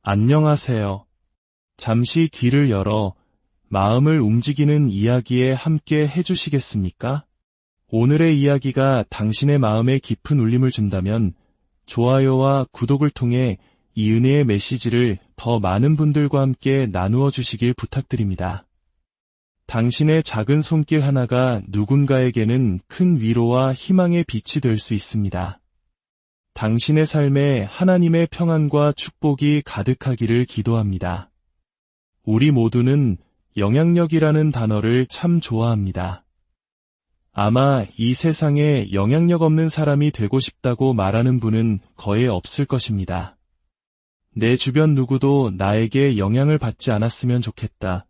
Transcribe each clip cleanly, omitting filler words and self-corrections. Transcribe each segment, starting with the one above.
안녕하세요. 잠시 귀를 열어 마음을 움직이는 이야기에 함께 해주시겠습니까? 오늘의 이야기가 당신의 마음에 깊은 울림을 준다면 좋아요와 구독을 통해 이 은혜의 메시지를 더 많은 분들과 함께 나누어 주시길 부탁드립니다. 당신의 작은 손길 하나가 누군가에게는 큰 위로와 희망의 빛이 될 수 있습니다. 당신의 삶에 하나님의 평안과 축복이 가득하기를 기도합니다. 우리 모두는 영향력이라는 단어를 참 좋아합니다. 아마 이 세상에 영향력 없는 사람이 되고 싶다고 말하는 분은 거의 없을 것입니다. 내 주변 누구도 나에게 영향을 받지 않았으면 좋겠다.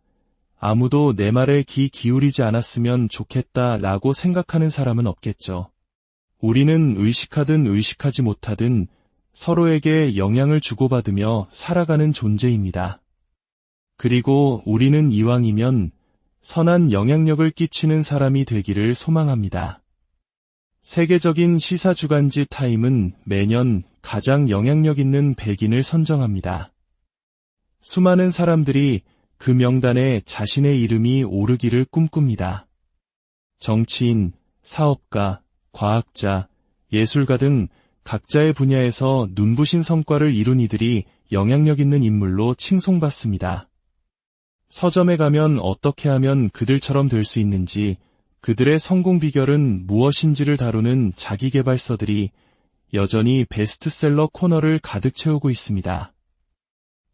아무도 내 말에 귀 기울이지 않았으면 좋겠다 라고 생각하는 사람은 없겠죠. 우리는 의식하든 의식하지 못하든 서로에게 영향을 주고받으며 살아가는 존재입니다. 그리고 우리는 이왕이면 선한 영향력을 끼치는 사람이 되기를 소망합니다. 세계적인 시사 주간지 타임은 매년 가장 영향력 있는 100인을 선정합니다. 수많은 사람들이 그 명단에 자신의 이름이 오르기를 꿈꿉니다. 정치인, 사업가, 과학자, 예술가 등 각자의 분야에서 눈부신 성과를 이룬 이들이 영향력 있는 인물로 칭송받습니다. 서점에 가면 어떻게 하면 그들처럼 될 수 있는지, 그들의 성공 비결은 무엇인지를 다루는 자기계발서들이 여전히 베스트셀러 코너를 가득 채우고 있습니다.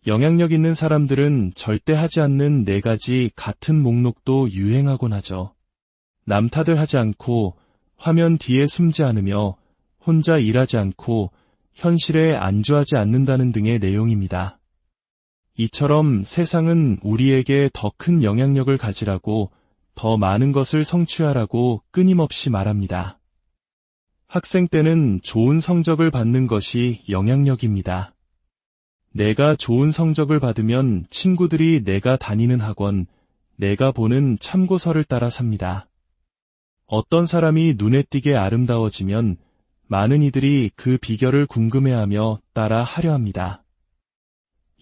영향력 있는 사람들은 절대 하지 않는 4가지 같은 목록도 유행하곤 하죠. 남 탓을 하지 않고 화면 뒤에 숨지 않으며 혼자 일하지 않고 현실에 안주하지 않는다는 등의 내용입니다. 이처럼 세상은 우리에게 더 큰 영향력을 가지라고, 더 많은 것을 성취하라고 끊임없이 말합니다. 학생 때는 좋은 성적을 받는 것이 영향력입니다. 내가 좋은 성적을 받으면 친구들이 내가 다니는 학원, 내가 보는 참고서를 따라 삽니다. 어떤 사람이 눈에 띄게 아름다워지면 많은 이들이 그 비결을 궁금해하며 따라 하려 합니다.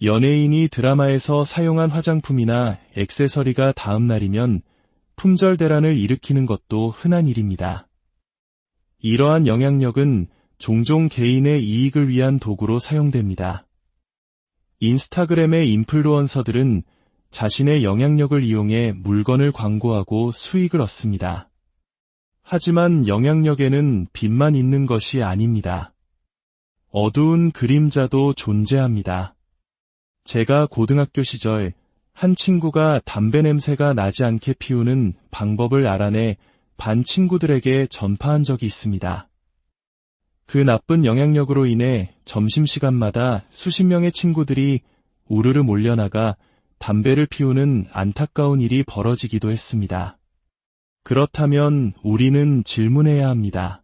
연예인이 드라마에서 사용한 화장품이나 액세서리가 다음 날이면 품절 대란을 일으키는 것도 흔한 일입니다. 이러한 영향력은 종종 개인의 이익을 위한 도구로 사용됩니다. 인스타그램의 인플루언서들은 자신의 영향력을 이용해 물건을 광고하고 수익을 얻습니다. 하지만 영향력에는 빛만 있는 것이 아닙니다. 어두운 그림자도 존재합니다. 제가 고등학교 시절 한 친구가 담배 냄새가 나지 않게 피우는 방법을 알아내 반 친구들에게 전파한 적이 있습니다. 그 나쁜 영향력으로 인해 점심시간마다 수십 명의 친구들이 우르르 몰려나가 담배를 피우는 안타까운 일이 벌어지기도 했습니다. 그렇다면 우리는 질문해야 합니다.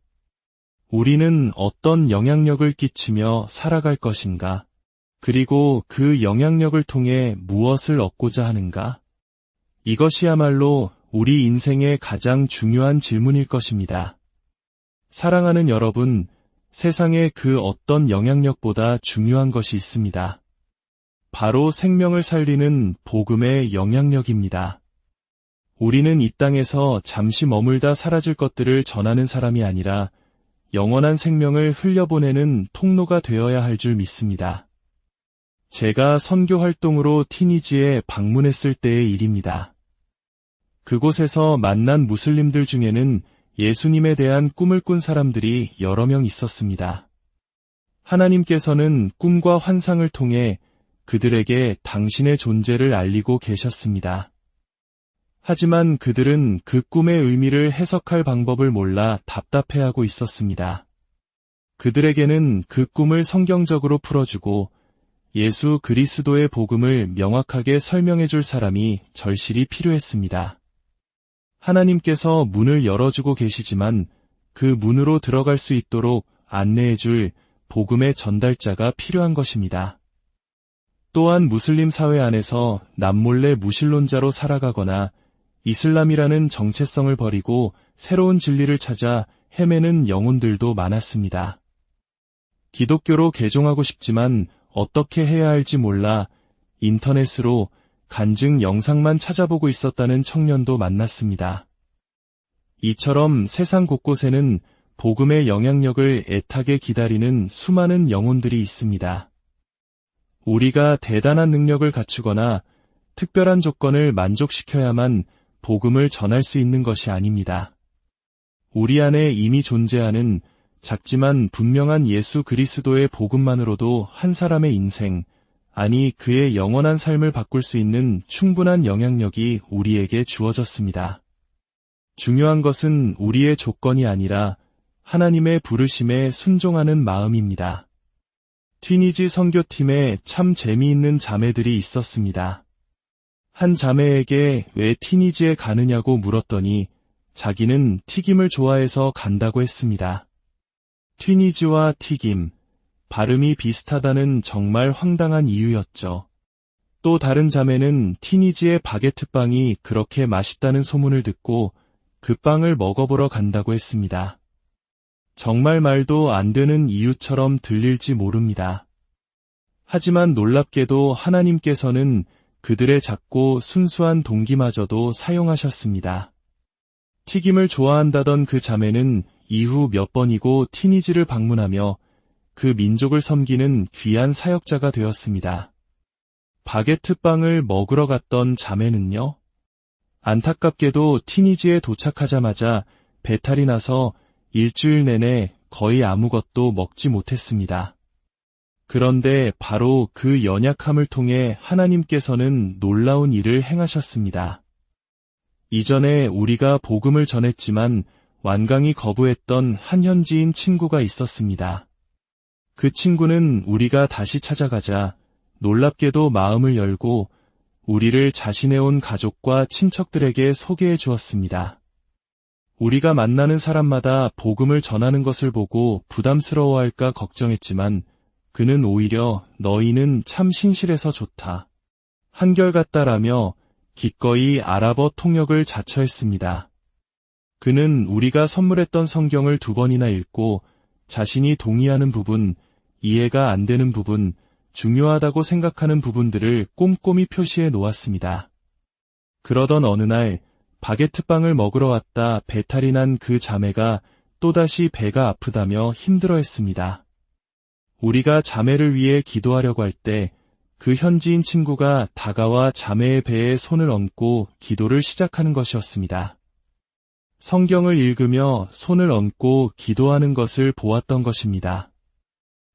우리는 어떤 영향력을 끼치며 살아갈 것인가? 그리고 그 영향력을 통해 무엇을 얻고자 하는가? 이것이야말로 우리 인생의 가장 중요한 질문일 것입니다. 사랑하는 여러분, 세상에 그 어떤 영향력보다 중요한 것이 있습니다. 바로 생명을 살리는 복음의 영향력입니다. 우리는 이 땅에서 잠시 머물다 사라질 것들을 전하는 사람이 아니라 영원한 생명을 흘려보내는 통로가 되어야 할 줄 믿습니다. 제가 선교 활동으로 티니지에 방문했을 때의 일입니다. 그곳에서 만난 무슬림들 중에는 예수님에 대한 꿈을 꾼 사람들이 여러 명 있었습니다. 하나님께서는 꿈과 환상을 통해 그들에게 당신의 존재를 알리고 계셨습니다. 하지만 그들은 그 꿈의 의미를 해석할 방법을 몰라 답답해하고 있었습니다. 그들에게는 그 꿈을 성경적으로 풀어주고 예수 그리스도의 복음을 명확하게 설명해줄 사람이 절실히 필요했습니다. 하나님께서 문을 열어주고 계시지만 그 문으로 들어갈 수 있도록 안내해줄 복음의 전달자가 필요한 것입니다. 또한 무슬림 사회 안에서 남몰래 무신론자로 살아가거나 이슬람이라는 정체성을 버리고 새로운 진리를 찾아 헤매는 영혼들도 많았습니다. 기독교로 개종하고 싶지만 어떻게 해야 할지 몰라 인터넷으로 간증 영상만 찾아보고 있었다는 청년도 만났습니다. 이처럼 세상 곳곳에는 복음의 영향력을 애타게 기다리는 수많은 영혼들이 있습니다. 우리가 대단한 능력을 갖추거나 특별한 조건을 만족시켜야만 복음을 전할 수 있는 것이 아닙니다. 우리 안에 이미 존재하는 작지만 분명한 예수 그리스도의 복음만으로도 한 사람의 인생, 아니 그의 영원한 삶을 바꿀 수 있는 충분한 영향력이 우리에게 주어졌습니다. 중요한 것은 우리의 조건이 아니라 하나님의 부르심에 순종하는 마음입니다. 튀니지 선교팀에 참 재미있는 자매들이 있었습니다. 한 자매에게 왜 튀니지에 가느냐고 물었더니 자기는 튀김을 좋아해서 간다고 했습니다. 튀니지와 튀김, 발음이 비슷하다는 정말 황당한 이유였죠. 또 다른 자매는 튀니지의 바게트빵이 그렇게 맛있다는 소문을 듣고 그 빵을 먹어보러 간다고 했습니다. 정말 말도 안 되는 이유처럼 들릴지 모릅니다. 하지만 놀랍게도 하나님께서는 그들의 작고 순수한 동기마저도 사용하셨습니다. 튀김을 좋아한다던 그 자매는 이후 몇 번이고 튀니지를 방문하며 그 민족을 섬기는 귀한 사역자가 되었습니다. 바게트빵을 먹으러 갔던 자매는요? 안타깝게도 튀니지에 도착하자마자 배탈이 나서 일주일 내내 거의 아무것도 먹지 못했습니다. 그런데 바로 그 연약함을 통해 하나님께서는 놀라운 일을 행하셨습니다. 이전에 우리가 복음을 전했지만 완강히 거부했던 한 현지인 친구가 있었습니다. 그 친구는 우리가 다시 찾아가자 놀랍게도 마음을 열고 우리를 자신의 가족과 친척들에게 소개해 주었습니다. 우리가 만나는 사람마다 복음을 전하는 것을 보고 부담스러워할까 걱정했지만 그는 오히려 너희는 참 신실해서 좋다, 한결같다라며 기꺼이 아랍어 통역을 자처했습니다. 그는 우리가 선물했던 성경을 2번이나 읽고 자신이 동의하는 부분, 이해가 안 되는 부분, 중요하다고 생각하는 부분들을 꼼꼼히 표시해 놓았습니다. 그러던 어느 날 바게트빵을 먹으러 왔다 배탈이 난 그 자매가 또다시 배가 아프다며 힘들어했습니다. 우리가 자매를 위해 기도하려고 할 때 그 현지인 친구가 다가와 자매의 배에 손을 얹고 기도를 시작하는 것이었습니다. 성경을 읽으며 손을 얹고 기도하는 것을 보았던 것입니다.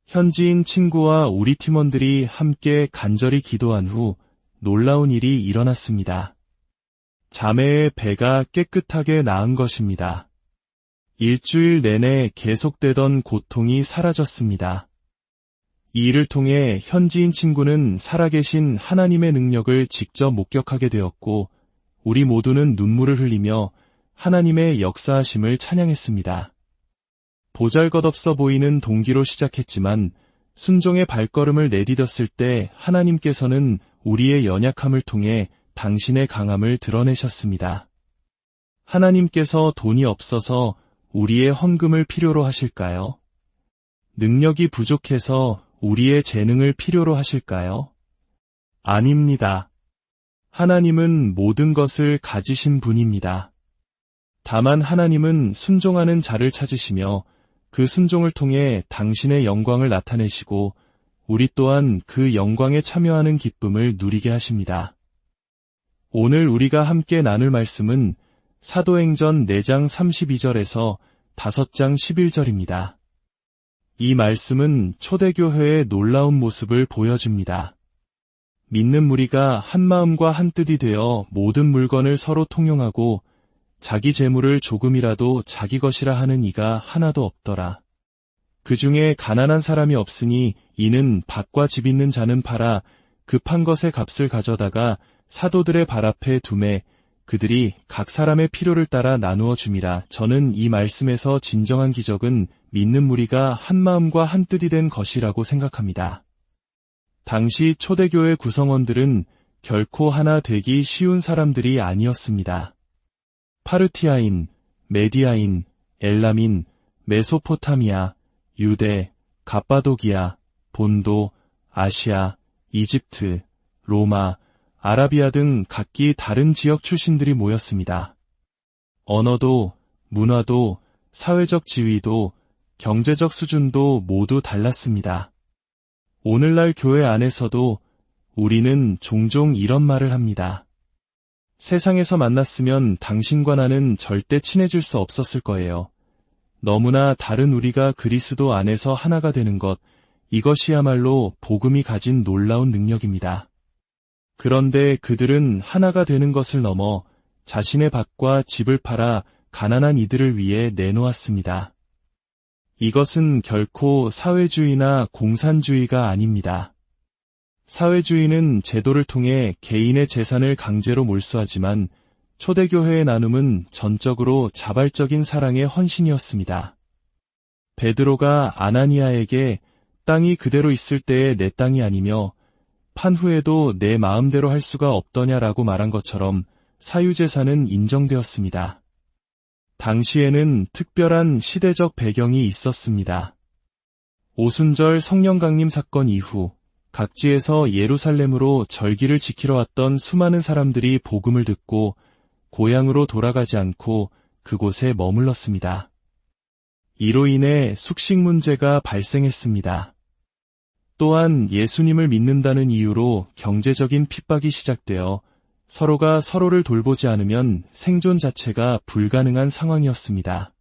현지인 친구와 우리 팀원들이 함께 간절히 기도한 후 놀라운 일이 일어났습니다. 자매의 배가 깨끗하게 나은 것입니다. 일주일 내내 계속되던 고통이 사라졌습니다. 이 일을 통해 현지인 친구는 살아계신 하나님의 능력을 직접 목격하게 되었고 우리 모두는 눈물을 흘리며 하나님의 역사하심을 찬양했습니다. 보잘것없어 보이는 동기로 시작했지만 순종의 발걸음을 내디뎠을 때 하나님께서는 우리의 연약함을 통해 당신의 강함을 드러내셨습니다. 하나님께서 돈이 없어서 우리의 헌금을 필요로 하실까요? 능력이 부족해서 우리의 재능을 필요로 하실까요? 아닙니다. 하나님은 모든 것을 가지신 분입니다. 다만 하나님은 순종하는 자를 찾으시며 그 순종을 통해 당신의 영광을 나타내시고 우리 또한 그 영광에 참여하는 기쁨을 누리게 하십니다. 오늘 우리가 함께 나눌 말씀은 사도행전 4장 32절에서 5장 11절입니다. 이 말씀은 초대교회의 놀라운 모습을 보여줍니다. 믿는 무리가 한 마음과 한 뜻이 되어 모든 물건을 서로 통용하고 자기 재물을 조금이라도 자기 것이라 하는 이가 하나도 없더라. 그 중에 가난한 사람이 없으니 이는 밭과 집 있는 자는 팔아 급한 것의 값을 가져다가 사도들의 발 앞에 두매 그들이 각 사람의 필요를 따라 나누어 줌이라. 저는 이 말씀에서 진정한 기적은 믿는 무리가 한 마음과 한 뜻이 된 것이라고 생각합니다. 당시 초대교회 구성원들은 결코 하나 되기 쉬운 사람들이 아니었습니다. 파르티아인, 메디아인, 엘람인, 메소포타미아, 유대, 갑바도기아, 본도, 아시아, 이집트, 로마, 아라비아 등 각기 다른 지역 출신들이 모였습니다. 언어도, 문화도, 사회적 지위도, 경제적 수준도 모두 달랐습니다. 오늘날 교회 안에서도 우리는 종종 이런 말을 합니다. 세상에서 만났으면 당신과 나는 절대 친해질 수 없었을 거예요. 너무나 다른 우리가 그리스도 안에서 하나가 되는 것, 이것이야말로 복음이 가진 놀라운 능력입니다. 그런데 그들은 하나가 되는 것을 넘어 자신의 밭과 집을 팔아 가난한 이들을 위해 내놓았습니다. 이것은 결코 사회주의나 공산주의가 아닙니다. 사회주의는 제도를 통해 개인의 재산을 강제로 몰수하지만 초대교회의 나눔은 전적으로 자발적인 사랑의 헌신이었습니다. 베드로가 아나니아에게 땅이 그대로 있을 때의 내 땅이 아니며 판 후에도 내 마음대로 할 수가 없더냐라고 말한 것처럼 사유재산은 인정되었습니다. 당시에는 특별한 시대적 배경이 있었습니다. 오순절 성령 강림 사건 이후 각지에서 예루살렘으로 절기를 지키러 왔던 수많은 사람들이 복음을 듣고 고향으로 돌아가지 않고 그곳에 머물렀습니다. 이로 인해 숙식 문제가 발생했습니다. 또한 예수님을 믿는다는 이유로 경제적인 핍박이 시작되어 서로가 서로를 돌보지 않으면 생존 자체가 불가능한 상황이었습니다.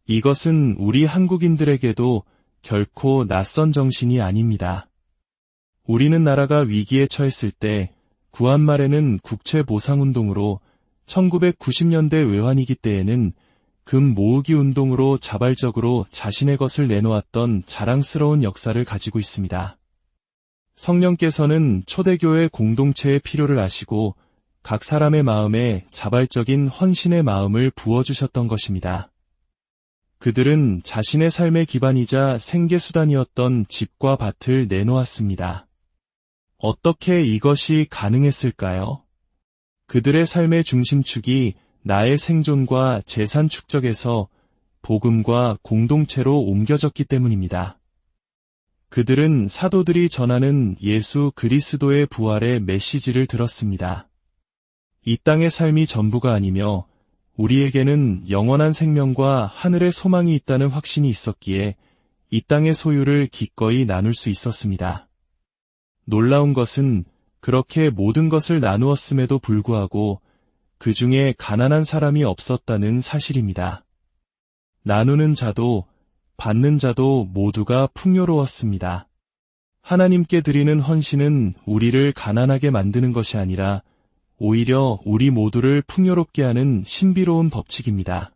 이것은 우리 한국인들에게도 결코 낯선 정신이 아닙니다. 우리는 나라가 위기에 처했을 때 구한 말에는 국채보상운동으로 1990년대 외환위기 때에는 금 모으기 운동으로 자발적으로 자신의 것을 내놓았던 자랑스러운 역사를 가지고 있습니다. 성령께서는 초대교회 공동체의 필요를 아시고 각 사람의 마음에 자발적인 헌신의 마음을 부어주셨던 것입니다. 그들은 자신의 삶의 기반이자 생계수단이었던 집과 밭을 내놓았습니다. 어떻게 이것이 가능했을까요? 그들의 삶의 중심축이 나의 생존과 재산 축적에서 복음과 공동체로 옮겨졌기 때문입니다. 그들은 사도들이 전하는 예수 그리스도의 부활의 메시지를 들었습니다. 이 땅의 삶이 전부가 아니며 우리에게는 영원한 생명과 하늘의 소망이 있다는 확신이 있었기에 이 땅의 소유를 기꺼이 나눌 수 있었습니다. 놀라운 것은 그렇게 모든 것을 나누었음에도 불구하고 그 중에 가난한 사람이 없었다는 사실입니다. 나누는 자도 받는 자도 모두가 풍요로웠습니다. 하나님께 드리는 헌신은 우리를 가난하게 만드는 것이 아니라 오히려 우리 모두를 풍요롭게 하는 신비로운 법칙입니다.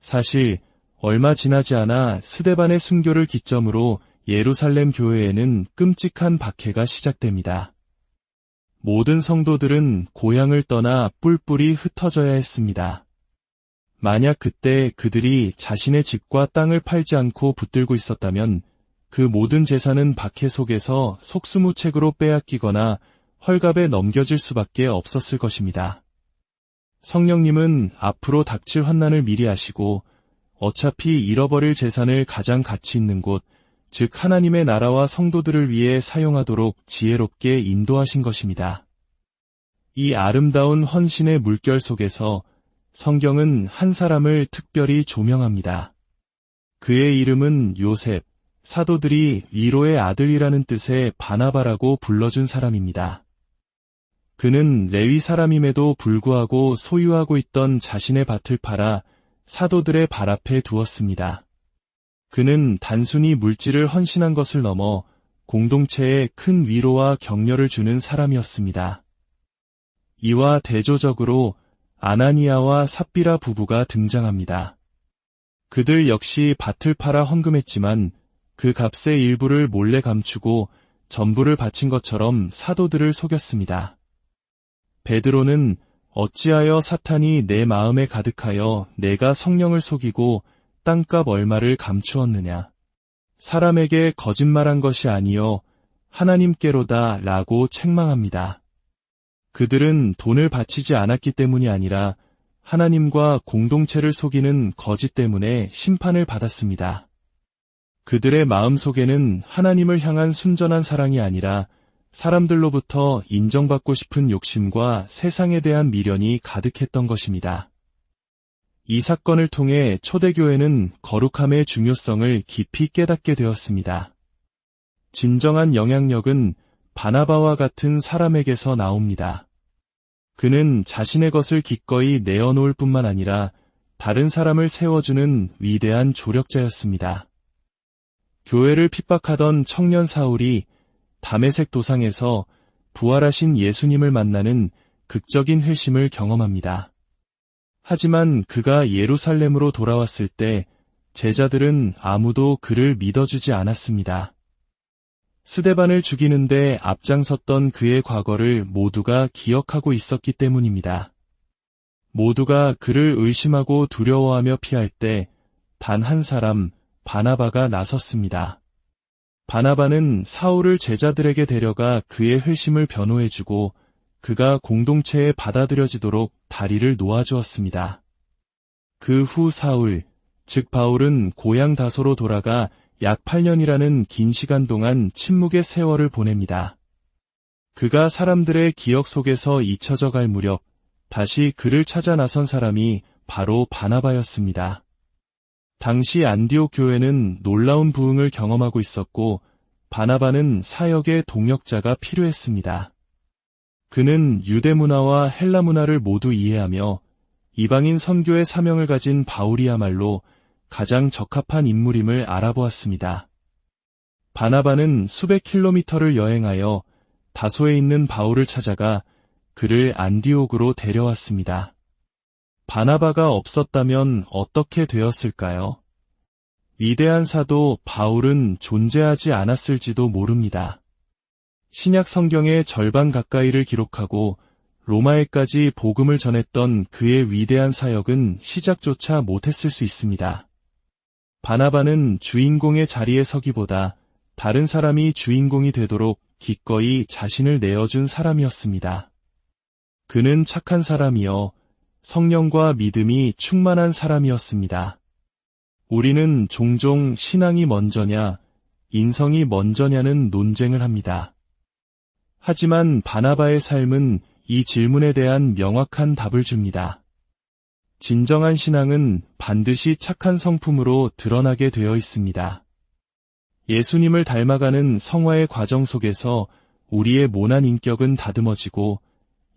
사실 얼마 지나지 않아 스데반의 순교를 기점으로 예루살렘 교회에는 끔찍한 박해가 시작됩니다. 모든 성도들은 고향을 떠나 뿔뿔이 흩어져야 했습니다. 만약 그때 그들이 자신의 집과 땅을 팔지 않고 붙들고 있었다면 그 모든 재산은 박해 속에서 속수무책으로 빼앗기거나 헐갑에 넘겨질 수밖에 없었을 것입니다. 성령님은 앞으로 닥칠 환난을 미리 아시고 어차피 잃어버릴 재산을 가장 가치 있는 곳, 즉 하나님의 나라와 성도들을 위해 사용하도록 지혜롭게 인도하신 것입니다. 이 아름다운 헌신의 물결 속에서 성경은 한 사람을 특별히 조명합니다. 그의 이름은 요셉, 사도들이 위로의 아들이라는 뜻의 바나바라고 불러준 사람입니다. 그는 레위 사람임에도 불구하고 소유하고 있던 자신의 밭을 팔아 사도들의 발 앞에 두었습니다. 그는 단순히 물질을 헌신한 것을 넘어 공동체에 큰 위로와 격려를 주는 사람이었습니다. 이와 대조적으로 아나니아와 삽비라 부부가 등장합니다. 그들 역시 밭을 팔아 헌금했지만 그 값의 일부를 몰래 감추고 전부를 바친 것처럼 사도들을 속였습니다. 베드로는 어찌하여 사탄이 내 마음에 가득하여 내가 성령을 속이고 땅값 얼마를 감추었느냐. 사람에게 거짓말한 것이 아니요 하나님께로다 라고 책망합니다. 그들은 돈을 바치지 않았기 때문이 아니라 하나님과 공동체를 속이는 거짓 때문에 심판을 받았습니다. 그들의 마음 속에는 하나님을 향한 순전한 사랑이 아니라 사람들로부터 인정받고 싶은 욕심과 세상에 대한 미련이 가득했던 것입니다. 이 사건을 통해 초대교회는 거룩함의 중요성을 깊이 깨닫게 되었습니다. 진정한 영향력은 바나바와 같은 사람에게서 나옵니다. 그는 자신의 것을 기꺼이 내어놓을 뿐만 아니라 다른 사람을 세워주는 위대한 조력자였습니다. 교회를 핍박하던 청년 사울이 다메섹 도상에서 부활하신 예수님을 만나는 극적인 회심을 경험합니다. 하지만 그가 예루살렘으로 돌아왔을 때 제자들은 아무도 그를 믿어주지 않았습니다. 스데반을 죽이는데 앞장섰던 그의 과거를 모두가 기억하고 있었기 때문입니다. 모두가 그를 의심하고 두려워하며 피할 때 단 한 사람, 바나바가 나섰습니다. 바나바는 사울을 제자들에게 데려가 그의 회심을 변호해주고 그가 공동체에 받아들여지도록 다리를 놓아주었습니다. 그 후 사울, 즉 바울은 고향 다소로 돌아가 약 8년이라는 긴 시간 동안 침묵의 세월을 보냅니다. 그가 사람들의 기억 속에서 잊혀져 갈 무렵 다시 그를 찾아 나선 사람이 바로 바나바였습니다. 당시 안디옥 교회는 놀라운 부흥을 경험하고 있었고 바나바는 사역의 동역자가 필요했습니다. 그는 유대 문화와 헬라 문화를 모두 이해하며 이방인 선교의 사명을 가진 바울이야말로 가장 적합한 인물임을 알아보았습니다. 바나바는 수백 킬로미터를 여행하여 다소에 있는 바울을 찾아가 그를 안디옥으로 데려왔습니다. 바나바가 없었다면 어떻게 되었을까요? 위대한 사도 바울은 존재하지 않았을지도 모릅니다. 신약 성경의 절반 가까이를 기록하고 로마에까지 복음을 전했던 그의 위대한 사역은 시작조차 못했을 수 있습니다. 바나바는 주인공의 자리에 서기보다 다른 사람이 주인공이 되도록 기꺼이 자신을 내어준 사람이었습니다. 그는 착한 사람이요, 성령과 믿음이 충만한 사람이었습니다. 우리는 종종 신앙이 먼저냐, 인성이 먼저냐는 논쟁을 합니다. 하지만 바나바의 삶은 이 질문에 대한 명확한 답을 줍니다. 진정한 신앙은 반드시 착한 성품으로 드러나게 되어 있습니다. 예수님을 닮아가는 성화의 과정 속에서 우리의 모난 인격은 다듬어지고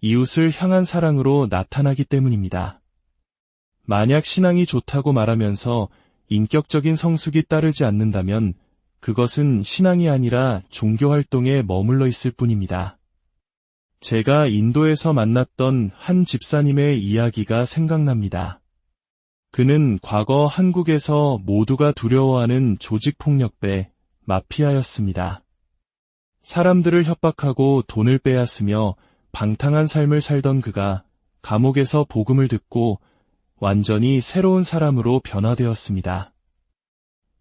이웃을 향한 사랑으로 나타나기 때문입니다. 만약 신앙이 좋다고 말하면서 인격적인 성숙이 따르지 않는다면 그것은 신앙이 아니라 종교활동에 머물러 있을 뿐입니다. 제가 인도에서 만났던 한 집사님의 이야기가 생각납니다. 그는 과거 한국에서 모두가 두려워하는 조직폭력배 마피아였습니다. 사람들을 협박하고 돈을 빼앗으며 방탕한 삶을 살던 그가 감옥에서 복음을 듣고 완전히 새로운 사람으로 변화되었습니다.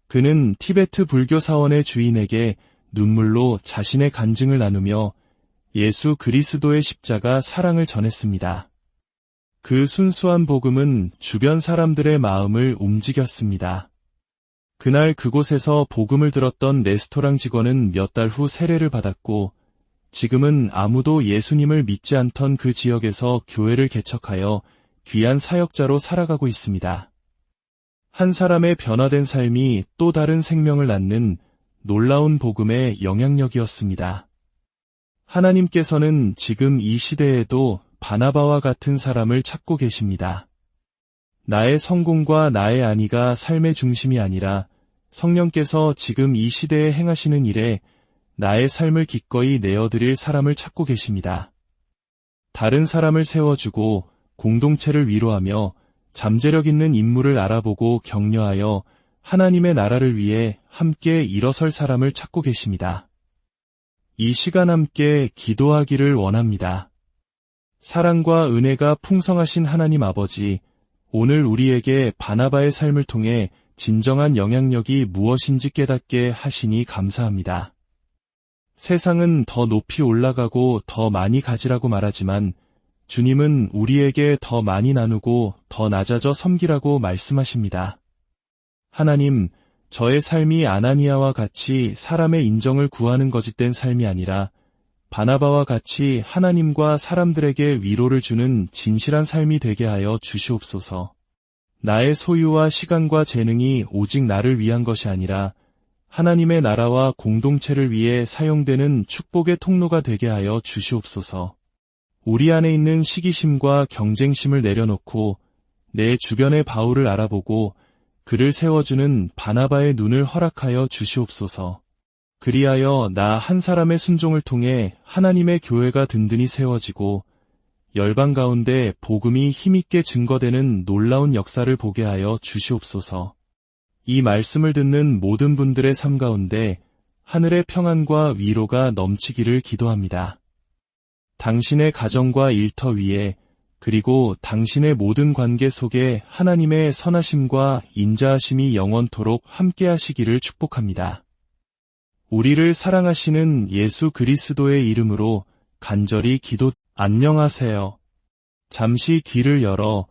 그는 티베트 불교 사원의 주인에게 눈물로 자신의 간증을 나누며 예수 그리스도의 십자가 사랑을 전했습니다. 그 순수한 복음은 주변 사람들의 마음을 움직였습니다. 그날 그곳에서 복음을 들었던 레스토랑 직원은 몇 달 후 세례를 받았고 지금은 아무도 예수님을 믿지 않던 그 지역에서 교회를 개척하여 귀한 사역자로 살아가고 있습니다. 한 사람의 변화된 삶이 또 다른 생명을 낳는 놀라운 복음의 영향력이었습니다. 하나님께서는 지금 이 시대에도 바나바와 같은 사람을 찾고 계십니다. 나의 성공과 나의 안위가 삶의 중심이 아니라 성령께서 지금 이 시대에 행하시는 일에 나의 삶을 기꺼이 내어드릴 사람을 찾고 계십니다. 다른 사람을 세워주고 공동체를 위로하며 잠재력 있는 인물을 알아보고 격려하여 하나님의 나라를 위해 함께 일어설 사람을 찾고 계십니다. 이 시간 함께 기도하기를 원합니다. 사랑과 은혜가 풍성하신 하나님 아버지, 오늘 우리에게 바나바의 삶을 통해 진정한 영향력이 무엇인지 깨닫게 하시니 감사합니다. 세상은 더 높이 올라가고 더 많이 가지라고 말하지만 주님은 우리에게 더 많이 나누고 더 낮아져 섬기라고 말씀하십니다. 하나님, 저의 삶이 아나니아와 같이 사람의 인정을 구하는 거짓된 삶이 아니라 바나바와 같이 하나님과 사람들에게 위로를 주는 진실한 삶이 되게 하여 주시옵소서. 나의 소유와 시간과 재능이 오직 나를 위한 것이 아니라 하나님의 나라와 공동체를 위해 사용되는 축복의 통로가 되게 하여 주시옵소서. 우리 안에 있는 시기심과 경쟁심을 내려놓고 내 주변의 바울을 알아보고 그를 세워주는 바나바의 눈을 허락하여 주시옵소서. 그리하여 나 한 사람의 순종을 통해 하나님의 교회가 든든히 세워지고 열방 가운데 복음이 힘있게 증거되는 놀라운 역사를 보게 하여 주시옵소서. 이 말씀을 듣는 모든 분들의 삶 가운데 하늘의 평안과 위로가 넘치기를 기도합니다. 당신의 가정과 일터 위에 그리고 당신의 모든 관계 속에 하나님의 선하심과 인자하심이 영원토록 함께하시기를 축복합니다. 우리를 사랑하시는 예수 그리스도의 이름으로 간절히 안녕하세요. 잠시 귀를 열어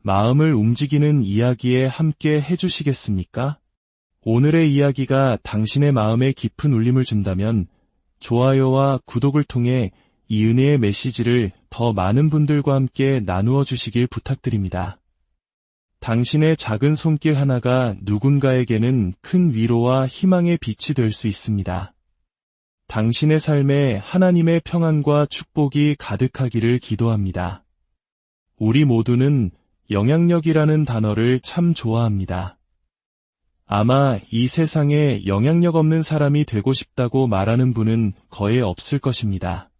마음을 움직이는 이야기에 함께 해주시겠습니까? 오늘의 이야기가 당신의 마음에 깊은 울림을 준다면 좋아요와 구독을 통해 이 은혜의 메시지를 더 많은 분들과 함께 나누어 주시길 부탁드립니다. 당신의 작은 손길 하나가 누군가에게는 큰 위로와 희망의 빛이 될 수 있습니다. 당신의 삶에 하나님의 평안과 축복이 가득하기를 기도합니다. 우리 모두는 영향력이라는 단어를 참 좋아합니다. 아마 이 세상에 영향력 없는 사람이 되고 싶다고 말하는 분은 거의 없을 것입니다.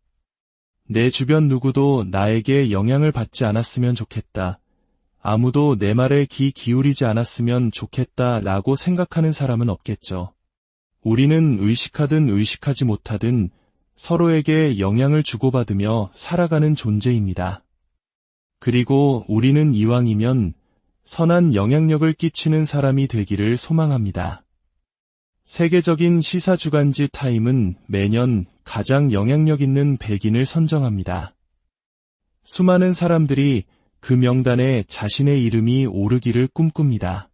내 주변 누구도 나에게 영향을 받지 않았으면 좋겠다. 아무도 내 말에 귀 기울이지 않았으면 좋겠다라고 생각하는 사람은 없겠죠. 우리는 의식하든 의식하지 못하든 서로에게 영향을 주고받으며 살아가는 존재입니다. 그리고 우리는 이왕이면 선한 영향력을 끼치는 사람이 되기를 소망합니다. 세계적인 시사주간지 타임은 매년 가장 영향력 있는 100인을 선정합니다. 수많은 사람들이 그 명단에 자신의 이름이 오르기를 꿈꿉니다.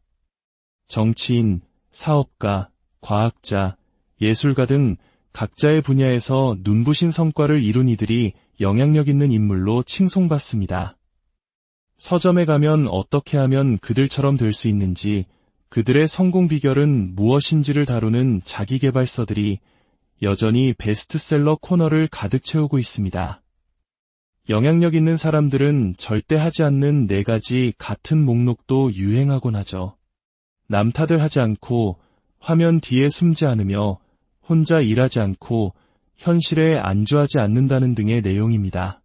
정치인, 사업가, 과학자, 예술가 등 각자의 분야에서 눈부신 성과를 이룬 이들이 영향력 있는 인물로 칭송받습니다. 서점에 가면 어떻게 하면 그들처럼 될 수 있는지, 그들의 성공 비결은 무엇인지를 다루는 자기계발서들이 여전히 베스트셀러 코너를 가득 채우고 있습니다. 영향력 있는 사람들은 절대 하지 않는 4가지 같은 목록도 유행하곤 하죠. 남 탓을 하지 않고 화면 뒤에 숨지 않으며 혼자 일하지 않고 현실에 안주하지 않는다는 등의 내용입니다.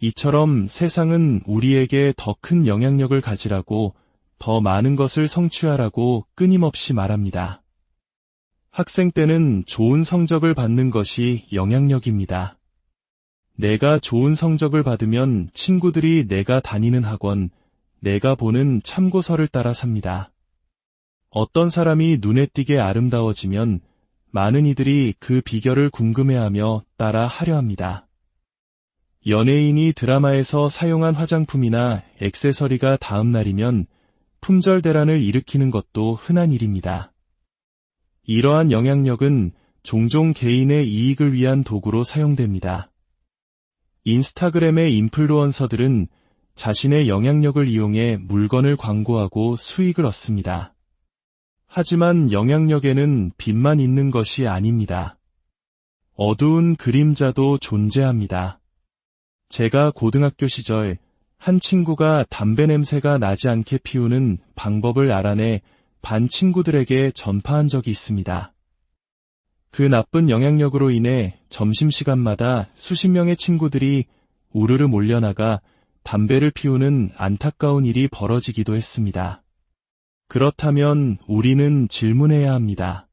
이처럼 세상은 우리에게 더 큰 영향력을 가지라고 더 많은 것을 성취하라고 끊임없이 말합니다. 학생 때는 좋은 성적을 받는 것이 영향력입니다. 내가 좋은 성적을 받으면 친구들이 내가 다니는 학원, 내가 보는 참고서를 따라 삽니다. 어떤 사람이 눈에 띄게 아름다워지면 많은 이들이 그 비결을 궁금해하며 따라 하려 합니다. 연예인이 드라마에서 사용한 화장품이나 액세서리가 다음 날이면 품절 대란을 일으키는 것도 흔한 일입니다. 이러한 영향력은 종종 개인의 이익을 위한 도구로 사용됩니다. 인스타그램의 인플루언서들은 자신의 영향력을 이용해 물건을 광고하고 수익을 얻습니다. 하지만 영향력에는 빛만 있는 것이 아닙니다. 어두운 그림자도 존재합니다. 제가 고등학교 시절 한 친구가 담배 냄새가 나지 않게 피우는 방법을 알아내 반 친구들에게 전파한 적이 있습니다. 그 나쁜 영향력으로 인해 점심시간마다 수십 명의 친구들이 우르르 몰려나가 담배를 피우는 안타까운 일이 벌어지기도 했습니다. 그렇다면 우리는 질문해야 합니다.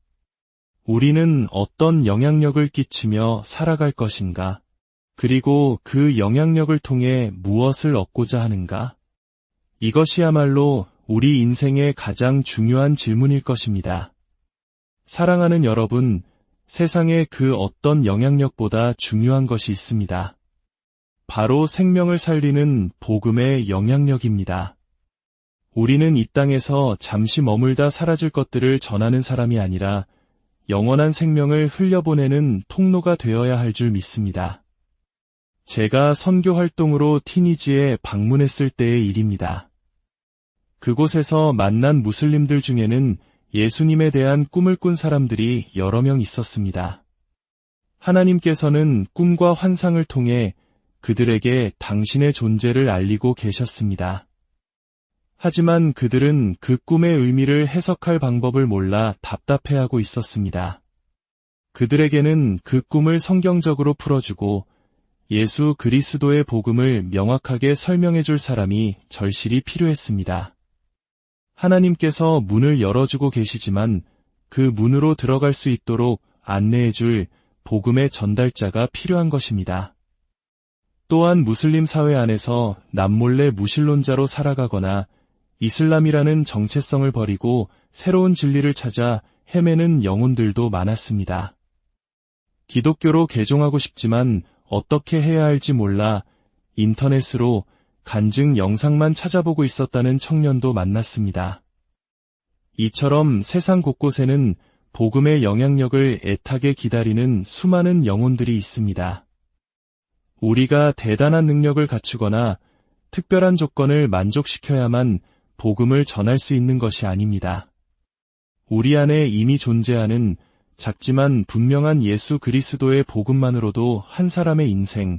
우리는 어떤 영향력을 끼치며 살아갈 것인가? 그리고 그 영향력을 통해 무엇을 얻고자 하는가? 이것이야말로 우리 인생의 가장 중요한 질문일 것입니다. 사랑하는 여러분, 세상에 그 어떤 영향력보다 중요한 것이 있습니다. 바로 생명을 살리는 복음의 영향력입니다. 우리는 이 땅에서 잠시 머물다 사라질 것들을 전하는 사람이 아니라 영원한 생명을 흘려보내는 통로가 되어야 할 줄 믿습니다. 제가 선교 활동으로 티니지에 방문했을 때의 일입니다. 그곳에서 만난 무슬림들 중에는 예수님에 대한 꿈을 꾼 사람들이 여러 명 있었습니다. 하나님께서는 꿈과 환상을 통해 그들에게 당신의 존재를 알리고 계셨습니다. 하지만 그들은 그 꿈의 의미를 해석할 방법을 몰라 답답해하고 있었습니다. 그들에게는 그 꿈을 성경적으로 풀어주고 예수 그리스도의 복음을 명확하게 설명해 줄 사람이 절실히 필요했습니다. 하나님께서 문을 열어주고 계시지만 그 문으로 들어갈 수 있도록 안내해 줄 복음의 전달자가 필요한 것입니다. 또한 무슬림 사회 안에서 남몰래 무신론자로 살아가거나 이슬람이라는 정체성을 버리고 새로운 진리를 찾아 헤매는 영혼들도 많았습니다. 기독교로 개종하고 싶지만 어떻게 해야 할지 몰라 인터넷으로 간증 영상만 찾아보고 있었다는 청년도 만났습니다. 이처럼 세상 곳곳에는 복음의 영향력을 애타게 기다리는 수많은 영혼들이 있습니다. 우리가 대단한 능력을 갖추거나 특별한 조건을 만족시켜야만 복음을 전할 수 있는 것이 아닙니다. 우리 안에 이미 존재하는 작지만 분명한 예수 그리스도의 복음만으로도 한 사람의 인생,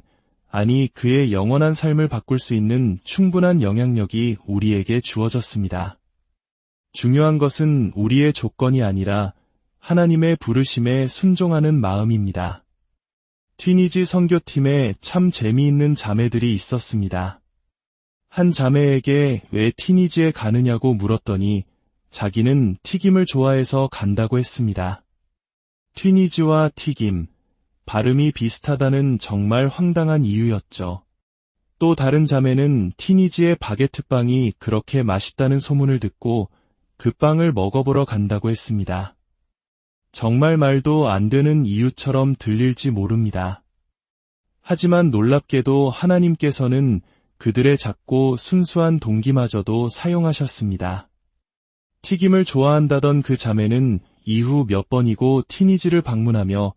아니 그의 영원한 삶을 바꿀 수 있는 충분한 영향력이 우리에게 주어졌습니다. 중요한 것은 우리의 조건이 아니라 하나님의 부르심에 순종하는 마음입니다. 튀니지 선교팀에 참 재미있는 자매들이 있었습니다. 한 자매에게 왜 튀니지에 가느냐고 물었더니 자기는 튀김을 좋아해서 간다고 했습니다. 튀니지와 튀김, 발음이 비슷하다는 정말 황당한 이유였죠. 또 다른 자매는 튀니지의 바게트 빵이 그렇게 맛있다는 소문을 듣고 그 빵을 먹어보러 간다고 했습니다. 정말 말도 안 되는 이유처럼 들릴지 모릅니다. 하지만 놀랍게도 하나님께서는 그들의 작고 순수한 동기마저도 사용하셨습니다. 튀김을 좋아한다던 그 자매는 이후 몇 번이고 튀니지를 방문하며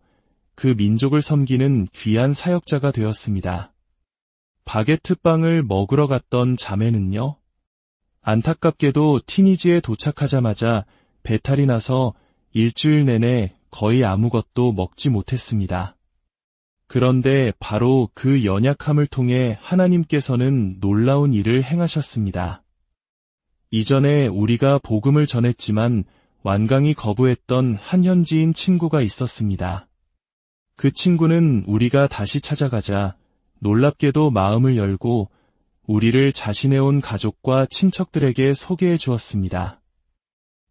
그 민족을 섬기는 귀한 사역자가 되었습니다. 바게트 빵을 먹으러 갔던 자매는요? 안타깝게도 튀니지에 도착하자마자 배탈이 나서 일주일 내내 거의 아무것도 먹지 못했습니다. 그런데 바로 그 연약함을 통해 하나님께서는 놀라운 일을 행하셨습니다. 이전에 우리가 복음을 전했지만 완강히 거부했던 한 현지인 친구가 있었습니다. 그 친구는 우리가 다시 찾아가자 놀랍게도 마음을 열고 우리를 자신의 온 가족과 친척들에게 소개해 주었습니다.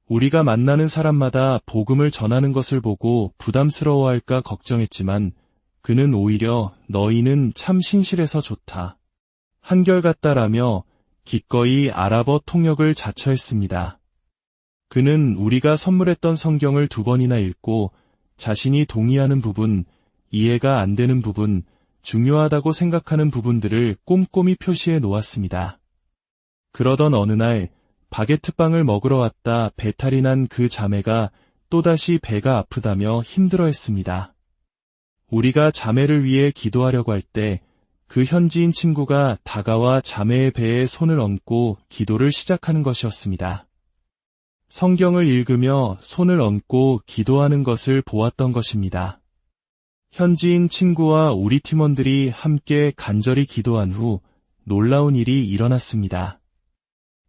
우리가 만나는 사람마다 복음을 전하는 것을 보고 부담스러워할까 걱정했지만 그는 오히려 너희는 참 신실해서 좋다, 한결같다라며 기꺼이 아랍어 통역을 자처했습니다. 그는 우리가 선물했던 성경을 2번이나 읽고 자신이 동의하는 부분, 이해가 안 되는 부분, 중요하다고 생각하는 부분들을 꼼꼼히 표시해 놓았습니다. 그러던 어느 날 바게트빵을 먹으러 왔다 배탈이 난 그 자매가 또다시 배가 아프다며 힘들어했습니다. 우리가 자매를 위해 기도하려고 할 때 그 현지인 친구가 다가와 자매의 배에 손을 얹고 기도를 시작하는 것이었습니다. 성경을 읽으며 손을 얹고 기도하는 것을 보았던 것입니다. 현지인 친구와 우리 팀원들이 함께 간절히 기도한 후 놀라운 일이 일어났습니다.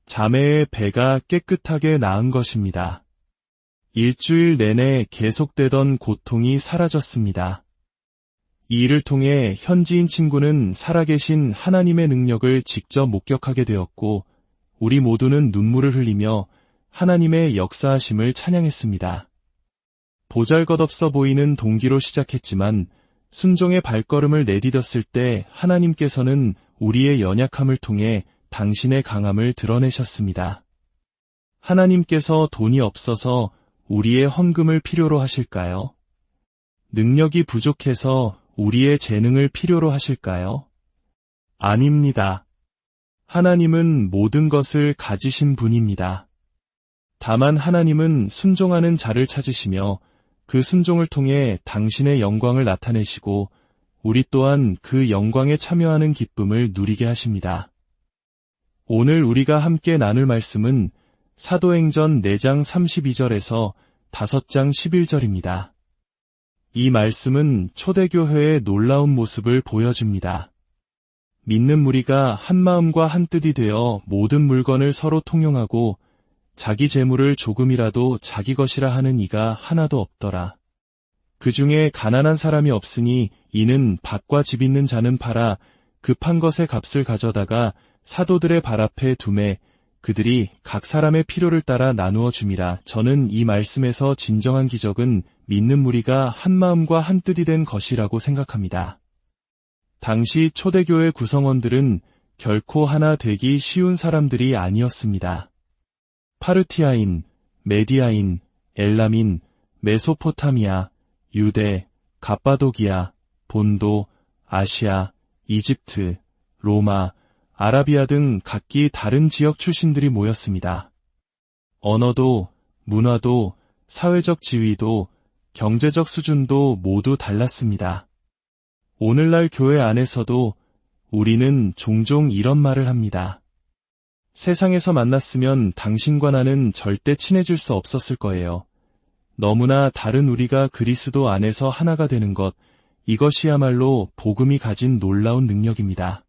자매의 배가 깨끗하게 나은 것입니다. 일주일 내내 계속되던 고통이 사라졌습니다. 이 일을 통해 현지인 친구는 살아계신 하나님의 능력을 직접 목격하게 되었고 우리 모두는 눈물을 흘리며 하나님의 역사하심을 찬양했습니다. 보잘것없어 보이는 동기로 시작했지만 순종의 발걸음을 내디뎠을 때 하나님께서는 우리의 연약함을 통해 당신의 강함을 드러내셨습니다. 하나님께서 돈이 없어서 우리의 헌금을 필요로 하실까요? 능력이 부족해서 우리의 재능을 필요로 하실까요? 아닙니다. 하나님은 모든 것을 가지신 분입니다. 다만 하나님은 순종하는 자를 찾으시며 그 순종을 통해 당신의 영광을 나타내시고 우리 또한 그 영광에 참여하는 기쁨을 누리게 하십니다. 오늘 우리가 함께 나눌 말씀은 사도행전 4장 32절에서 5장 11절입니다. 이 말씀은 초대교회의 놀라운 모습을 보여줍니다. 믿는 무리가 한 마음과 한 뜻이 되어 모든 물건을 서로 통용하고 자기 재물을 조금이라도 자기 것이라 하는 이가 하나도 없더라. 그 중에 가난한 사람이 없으니 이는 밭과 집 있는 자는 팔아 급한 것의 값을 가져다가 사도들의 발 앞에 두매 그들이 각 사람의 필요를 따라 나누어 줌이라. 저는 이 말씀에서 진정한 기적은 믿는 무리가 한 마음과 한 뜻이 된 것이라고 생각합니다. 당시 초대교회 구성원들은 결코 하나 되기 쉬운 사람들이 아니었습니다. 파르티아인, 메디아인, 엘람인, 메소포타미아, 유대, 갑바도기아, 본도, 아시아, 이집트, 로마, 아라비아 등 각기 다른 지역 출신들이 모였습니다. 언어도, 문화도, 사회적 지위도, 경제적 수준도 모두 달랐습니다. 오늘날 교회 안에서도 우리는 종종 이런 말을 합니다. 세상에서 만났으면 당신과 나는 절대 친해질 수 없었을 거예요. 너무나 다른 우리가 그리스도 안에서 하나가 되는 것, 이것이야말로 복음이 가진 놀라운 능력입니다.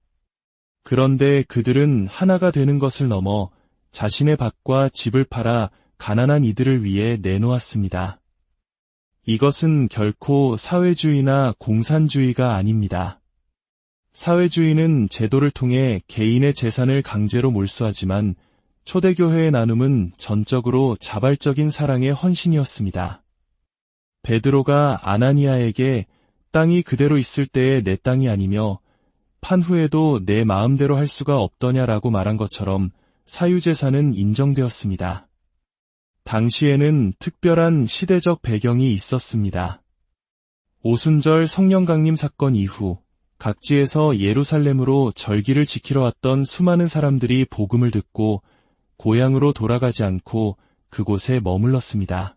그런데 그들은 하나가 되는 것을 넘어 자신의 밭과 집을 팔아 가난한 이들을 위해 내놓았습니다. 이것은 결코 사회주의나 공산주의가 아닙니다. 사회주의는 제도를 통해 개인의 재산을 강제로 몰수하지만 초대교회의 나눔은 전적으로 자발적인 사랑의 헌신이었습니다. 베드로가 아나니아에게 땅이 그대로 있을 때에 내 땅이 아니며 판 후에도 내 마음대로 할 수가 없더냐라고 말한 것처럼 사유재산은 인정되었습니다. 당시에는 특별한 시대적 배경이 있었습니다. 오순절 성령 강림 사건 이후 각지에서 예루살렘으로 절기를 지키러 왔던 수많은 사람들이 복음을 듣고 고향으로 돌아가지 않고 그곳에 머물렀습니다.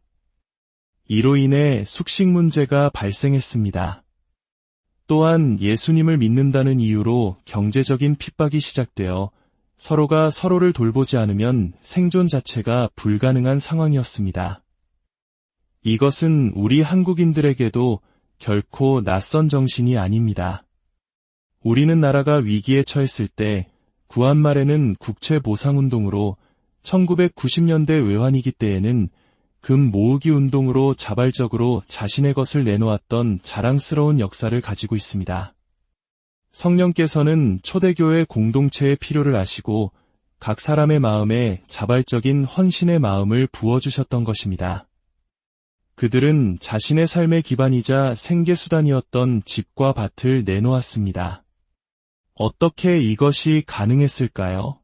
이로 인해 숙식 문제가 발생했습니다. 또한 예수님을 믿는다는 이유로 경제적인 핍박이 시작되어 서로가 서로를 돌보지 않으면 생존 자체가 불가능한 상황이었습니다. 이것은 우리 한국인들에게도 결코 낯선 정신이 아닙니다. 우리는 나라가 위기에 처했을 때 구한 말에는 국채보상운동으로 1990년대 외환위기 때에는 금 모으기 운동으로 자발적으로 자신의 것을 내놓았던 자랑스러운 역사를 가지고 있습니다. 성령께서는 초대교회 공동체의 필요를 아시고 각 사람의 마음에 자발적인 헌신의 마음을 부어주셨던 것입니다. 그들은 자신의 삶의 기반이자 생계수단이었던 집과 밭을 내놓았습니다. 어떻게 이것이 가능했을까요?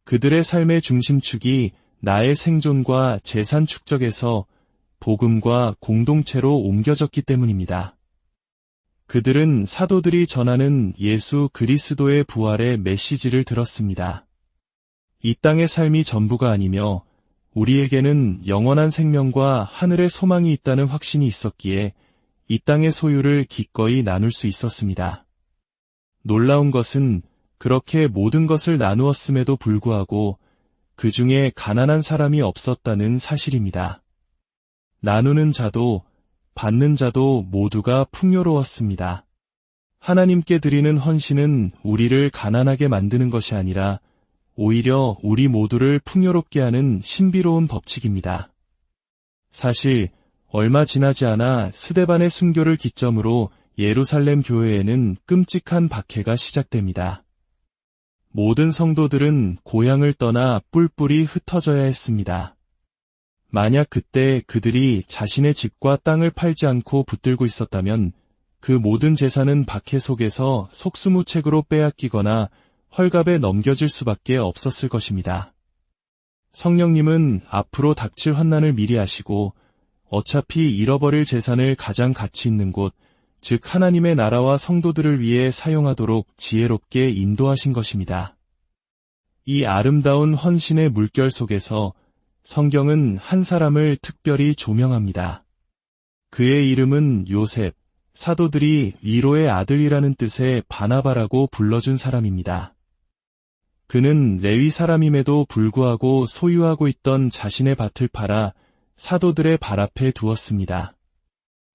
그들의 삶의 중심축이 나의 생존과 재산 축적에서 복음과 공동체로 옮겨졌기 때문입니다. 그들은 사도들이 전하는 예수 그리스도의 부활의 메시지를 들었습니다. 이 땅의 삶이 전부가 아니며 우리에게는 영원한 생명과 하늘의 소망이 있다는 확신이 있었기에 이 땅의 소유를 기꺼이 나눌 수 있었습니다. 놀라운 것은 그렇게 모든 것을 나누었음에도 불구하고 그 중에 가난한 사람이 없었다는 사실입니다. 나누는 자도 받는 자도 모두가 풍요로웠습니다. 하나님께 드리는 헌신은 우리를 가난하게 만드는 것이 아니라 오히려 우리 모두를 풍요롭게 하는 신비로운 법칙입니다. 사실 얼마 지나지 않아 스데반의 순교를 기점으로 예루살렘 교회에는 끔찍한 박해가 시작됩니다. 모든 성도들은 고향을 떠나 뿔뿔이 흩어져야 했습니다. 만약 그때 그들이 자신의 집과 땅을 팔지 않고 붙들고 있었다면 그 모든 재산은 박해 속에서 속수무책으로 빼앗기거나 헐갑에 넘겨질 수밖에 없었을 것입니다. 성령님은 앞으로 닥칠 환난을 미리 아시고 어차피 잃어버릴 재산을 가장 가치 있는 곳, 즉 하나님의 나라와 성도들을 위해 사용하도록 지혜롭게 인도하신 것입니다. 이 아름다운 헌신의 물결 속에서 성경은 한 사람을 특별히 조명합니다. 그의 이름은 요셉, 사도들이 위로의 아들이라는 뜻의 바나바라고 불러준 사람입니다. 그는 레위 사람임에도 불구하고 소유하고 있던 자신의 밭을 팔아 사도들의 발 앞에 두었습니다.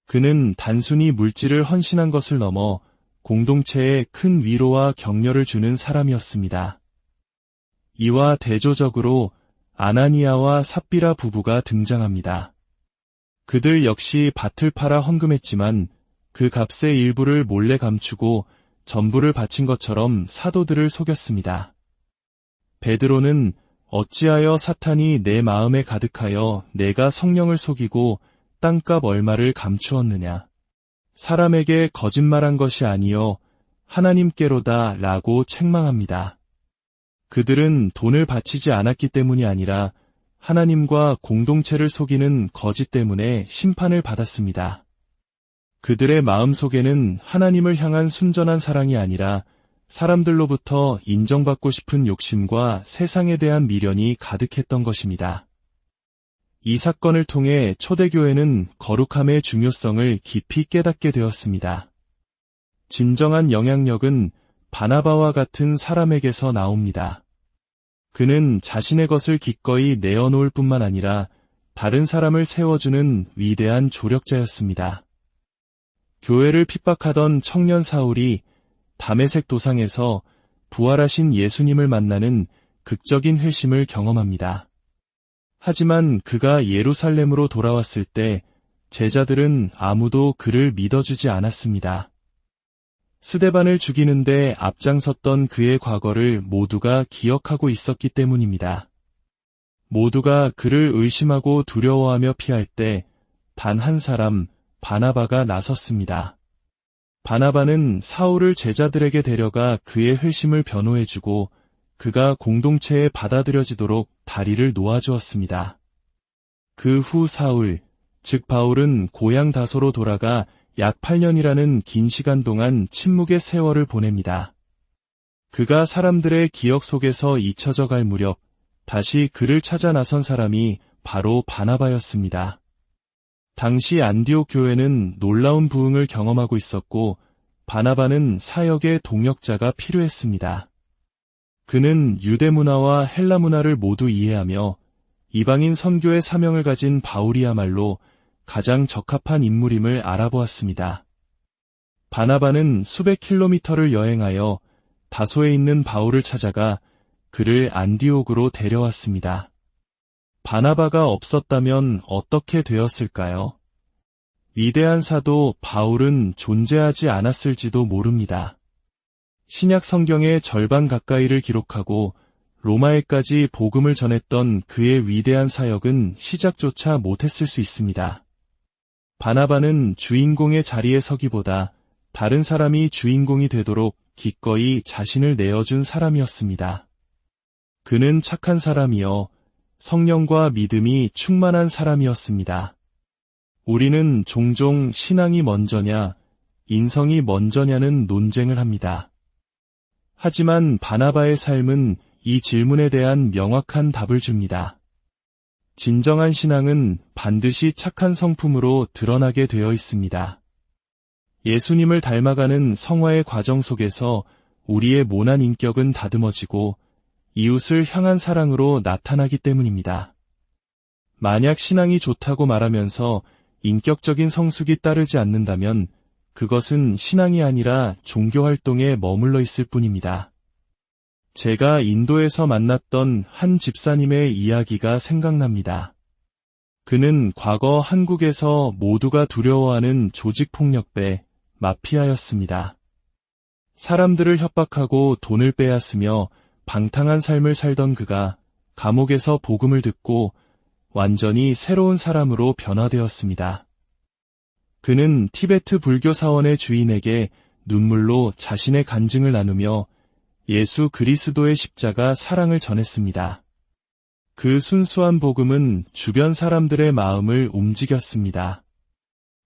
그는 단순히 물질을 헌신한 것을 넘어 공동체에 큰 위로와 격려를 주는 사람이었습니다. 이와 대조적으로 아나니아와 삽비라 부부가 등장합니다. 그들 역시 밭을 팔아 헌금했지만 그 값의 일부를 몰래 감추고 전부를 바친 것처럼 사도들을 속였습니다. 베드로는 어찌하여 사탄이 내 마음에 가득하여 내가 성령을 속이고 땅값 얼마를 감추었느냐. 사람에게 거짓말한 것이 아니요 하나님께로다 라고 책망합니다. 그들은 돈을 바치지 않았기 때문이 아니라 하나님과 공동체를 속이는 거짓 때문에 심판을 받았습니다. 그들의 마음속에는 하나님을 향한 순전한 사랑이 아니라 사람들로부터 인정받고 싶은 욕심과 세상에 대한 미련이 가득했던 것입니다. 이 사건을 통해 초대교회는 거룩함의 중요성을 깊이 깨닫게 되었습니다. 진정한 영향력은 바나바와 같은 사람에게서 나옵니다. 그는 자신의 것을 기꺼이 내어놓을 뿐만 아니라 다른 사람을 세워주는 위대한 조력자였습니다. 교회를 핍박하던 청년 사울이 다메섹 도상에서 부활하신 예수님을 만나는 극적인 회심을 경험합니다. 하지만 그가 예루살렘으로 돌아왔을 때 제자들은 아무도 그를 믿어주지 않았습니다. 스데반을 죽이는데 앞장섰던 그의 과거를 모두가 기억하고 있었기 때문입니다. 모두가 그를 의심하고 두려워하며 피할 때 단 한 사람, 바나바가 나섰습니다. 바나바는 사울을 제자들에게 데려가 그의 회심을 변호해주고 그가 공동체에 받아들여지도록 다리를 놓아주었습니다. 그 후 사울, 즉 바울은 고향 다소로 돌아가 약 8년이라는 긴 시간 동안 침묵의 세월을 보냅니다. 그가 사람들의 기억 속에서 잊혀져 갈 무렵 다시 그를 찾아 나선 사람이 바로 바나바였습니다. 당시 안디옥 교회는 놀라운 부흥을 경험하고 있었고 바나바는 사역의 동역자가 필요했습니다. 그는 유대 문화와 헬라 문화를 모두 이해하며 이방인 선교의 사명을 가진 바울이야말로 가장 적합한 인물임을 알아보았습니다. 바나바는 수백 킬로미터를 여행하여 다소에 있는 바울을 찾아가 그를 안디옥으로 데려왔습니다. 바나바가 없었다면 어떻게 되었을까요? 위대한 사도 바울은 존재하지 않았을지도 모릅니다. 신약 성경의 절반 가까이를 기록하고 로마에까지 복음을 전했던 그의 위대한 사역은 시작조차 못했을 수 있습니다. 바나바는 주인공의 자리에 서기보다 다른 사람이 주인공이 되도록 기꺼이 자신을 내어준 사람이었습니다. 그는 착한 사람이요 성령과 믿음이 충만한 사람이었습니다. 우리는 종종 신앙이 먼저냐, 인성이 먼저냐는 논쟁을 합니다. 하지만 바나바의 삶은 이 질문에 대한 명확한 답을 줍니다. 진정한 신앙은 반드시 착한 성품으로 드러나게 되어 있습니다. 예수님을 닮아가는 성화의 과정 속에서 우리의 모난 인격은 다듬어지고 이웃을 향한 사랑으로 나타나기 때문입니다. 만약 신앙이 좋다고 말하면서 인격적인 성숙이 따르지 않는다면 그것은 신앙이 아니라 종교활동에 머물러 있을 뿐입니다. 제가 인도에서 만났던 한 집사님의 이야기가 생각납니다. 그는 과거 한국에서 모두가 두려워하는 조직폭력배 마피아였습니다. 사람들을 협박하고 돈을 빼앗으며 방탕한 삶을 살던 그가 감옥에서 복음을 듣고 완전히 새로운 사람으로 변화되었습니다. 그는 티베트 불교 사원의 주인에게 눈물로 자신의 간증을 나누며 예수 그리스도의 십자가 사랑을 전했습니다. 그 순수한 복음은 주변 사람들의 마음을 움직였습니다.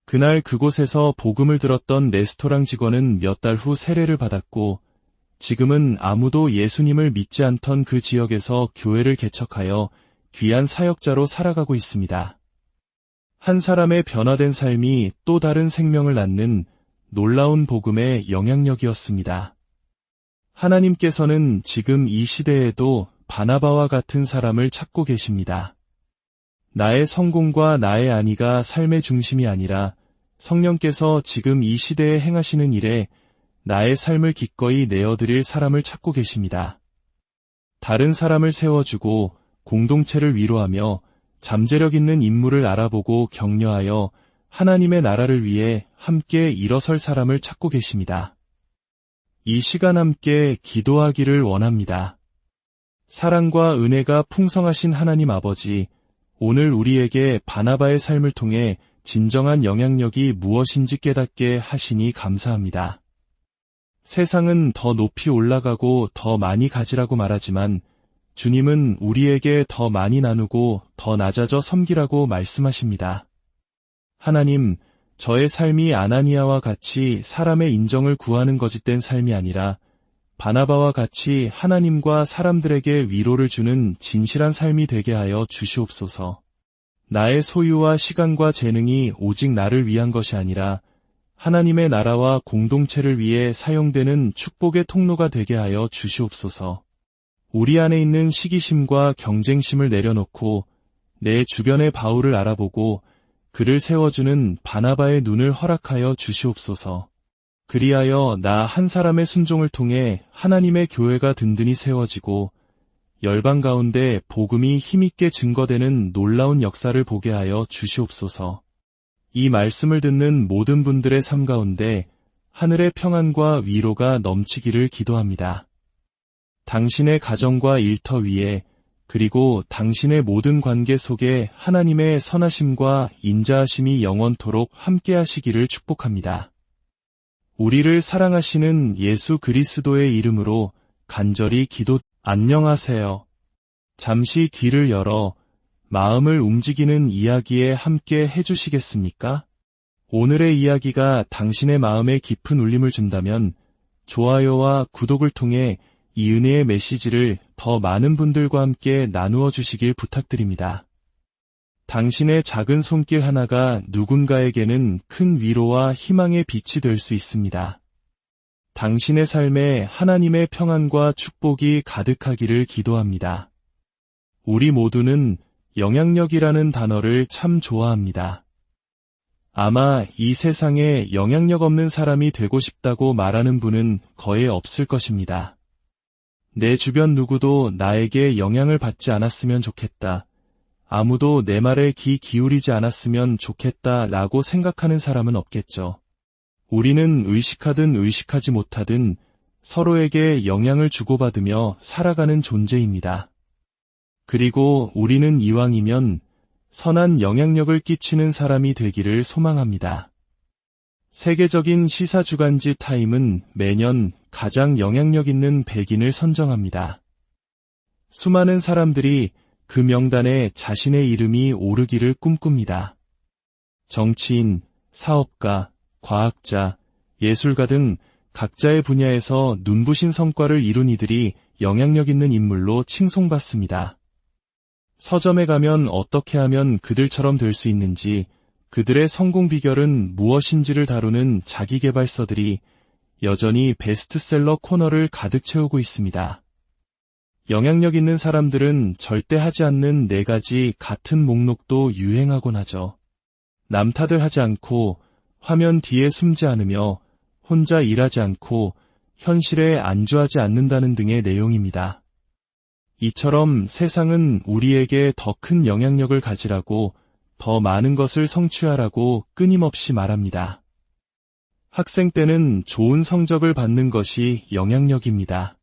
그날 그곳에서 복음을 들었던 레스토랑 직원은 몇 달 후 세례를 받았고 지금은 아무도 예수님을 믿지 않던 그 지역에서 교회를 개척하여 귀한 사역자로 살아가고 있습니다. 한 사람의 변화된 삶이 또 다른 생명을 낳는 놀라운 복음의 영향력이었습니다. 하나님께서는 지금 이 시대에도 바나바와 같은 사람을 찾고 계십니다. 나의 성공과 나의 안위가 삶의 중심이 아니라 성령께서 지금 이 시대에 행하시는 일에 나의 삶을 기꺼이 내어드릴 사람을 찾고 계십니다. 다른 사람을 세워주고 공동체를 위로하며 잠재력 있는 인물을 알아보고 격려하여 하나님의 나라를 위해 함께 일어설 사람을 찾고 계십니다. 이 시간 함께 기도하기를 원합니다. 사랑과 은혜가 풍성하신 하나님 아버지, 오늘 우리에게 바나바의 삶을 통해 진정한 영향력이 무엇인지 깨닫게 하시니 감사합니다. 세상은 더 높이 올라가고 더 많이 가지라고 말하지만 주님은 우리에게 더 많이 나누고 더 낮아져 섬기라고 말씀하십니다. 하나님, 저의 삶이 아나니아와 같이 사람의 인정을 구하는 거짓된 삶이 아니라 바나바와 같이 하나님과 사람들에게 위로를 주는 진실한 삶이 되게 하여 주시옵소서. 나의 소유와 시간과 재능이 오직 나를 위한 것이 아니라 하나님의 나라와 공동체를 위해 사용되는 축복의 통로가 되게 하여 주시옵소서. 우리 안에 있는 시기심과 경쟁심을 내려놓고 내 주변의 바울을 알아보고 그를 세워주는 바나바의 눈을 허락하여 주시옵소서. 그리하여 나 한 사람의 순종을 통해 하나님의 교회가 든든히 세워지고 열방 가운데 복음이 힘있게 증거되는 놀라운 역사를 보게 하여 주시옵소서. 이 말씀을 듣는 모든 분들의 삶 가운데 하늘의 평안과 위로가 넘치기를 기도합니다. 당신의 가정과 일터 위에 그리고 당신의 모든 관계 속에 하나님의 선하심과 인자하심이 영원토록 함께하시기를 축복합니다. 우리를 사랑하시는 예수 그리스도의 이름으로 간절히 안녕하세요. 잠시 귀를 열어 마음을 움직이는 이야기에 함께 해주시겠습니까? 오늘의 이야기가 당신의 마음에 깊은 울림을 준다면 좋아요와 구독을 통해 이 은혜의 메시지를 더 많은 분들과 함께 나누어 주시길 부탁드립니다. 당신의 작은 손길 하나가 누군가에게는 큰 위로와 희망의 빛이 될 수 있습니다. 당신의 삶에 하나님의 평안과 축복이 가득하기를 기도합니다. 우리 모두는 영향력이라는 단어를 참 좋아합니다. 아마 이 세상에 영향력 없는 사람이 되고 싶다고 말하는 분은 거의 없을 것입니다. 내 주변 누구도 나에게 영향을 받지 않았으면 좋겠다. 아무도 내 말에 귀 기울이지 않았으면 좋겠다 라고 생각하는 사람은 없겠죠. 우리는 의식하든 의식하지 못하든 서로에게 영향을 주고받으며 살아가는 존재입니다. 그리고 우리는 이왕이면 선한 영향력을 끼치는 사람이 되기를 소망합니다. 세계적인 시사주간지 타임은 매년 가장 영향력 있는 100인을 선정합니다. 수많은 사람들이 그 명단에 자신의 이름이 오르기를 꿈꿉니다. 정치인, 사업가, 과학자, 예술가 등 각자의 분야에서 눈부신 성과를 이룬 이들이 영향력 있는 인물로 칭송받습니다. 서점에 가면 어떻게 하면 그들처럼 될 수 있는지, 그들의 성공 비결은 무엇인지를 다루는 자기계발서들이 여전히 베스트셀러 코너를 가득 채우고 있습니다. 영향력 있는 사람들은 절대 하지 않는 4가지 같은 목록도 유행하곤 하죠. 남 탓을 하지 않고, 화면 뒤에 숨지 않으며, 혼자 일하지 않고, 현실에 안주하지 않는다는 등의 내용입니다. 이처럼 세상은 우리에게 더 큰 영향력을 가지라고, 더 많은 것을 성취하라고 끊임없이 말합니다. 학생 때는 좋은 성적을 받는 것이 영향력입니다.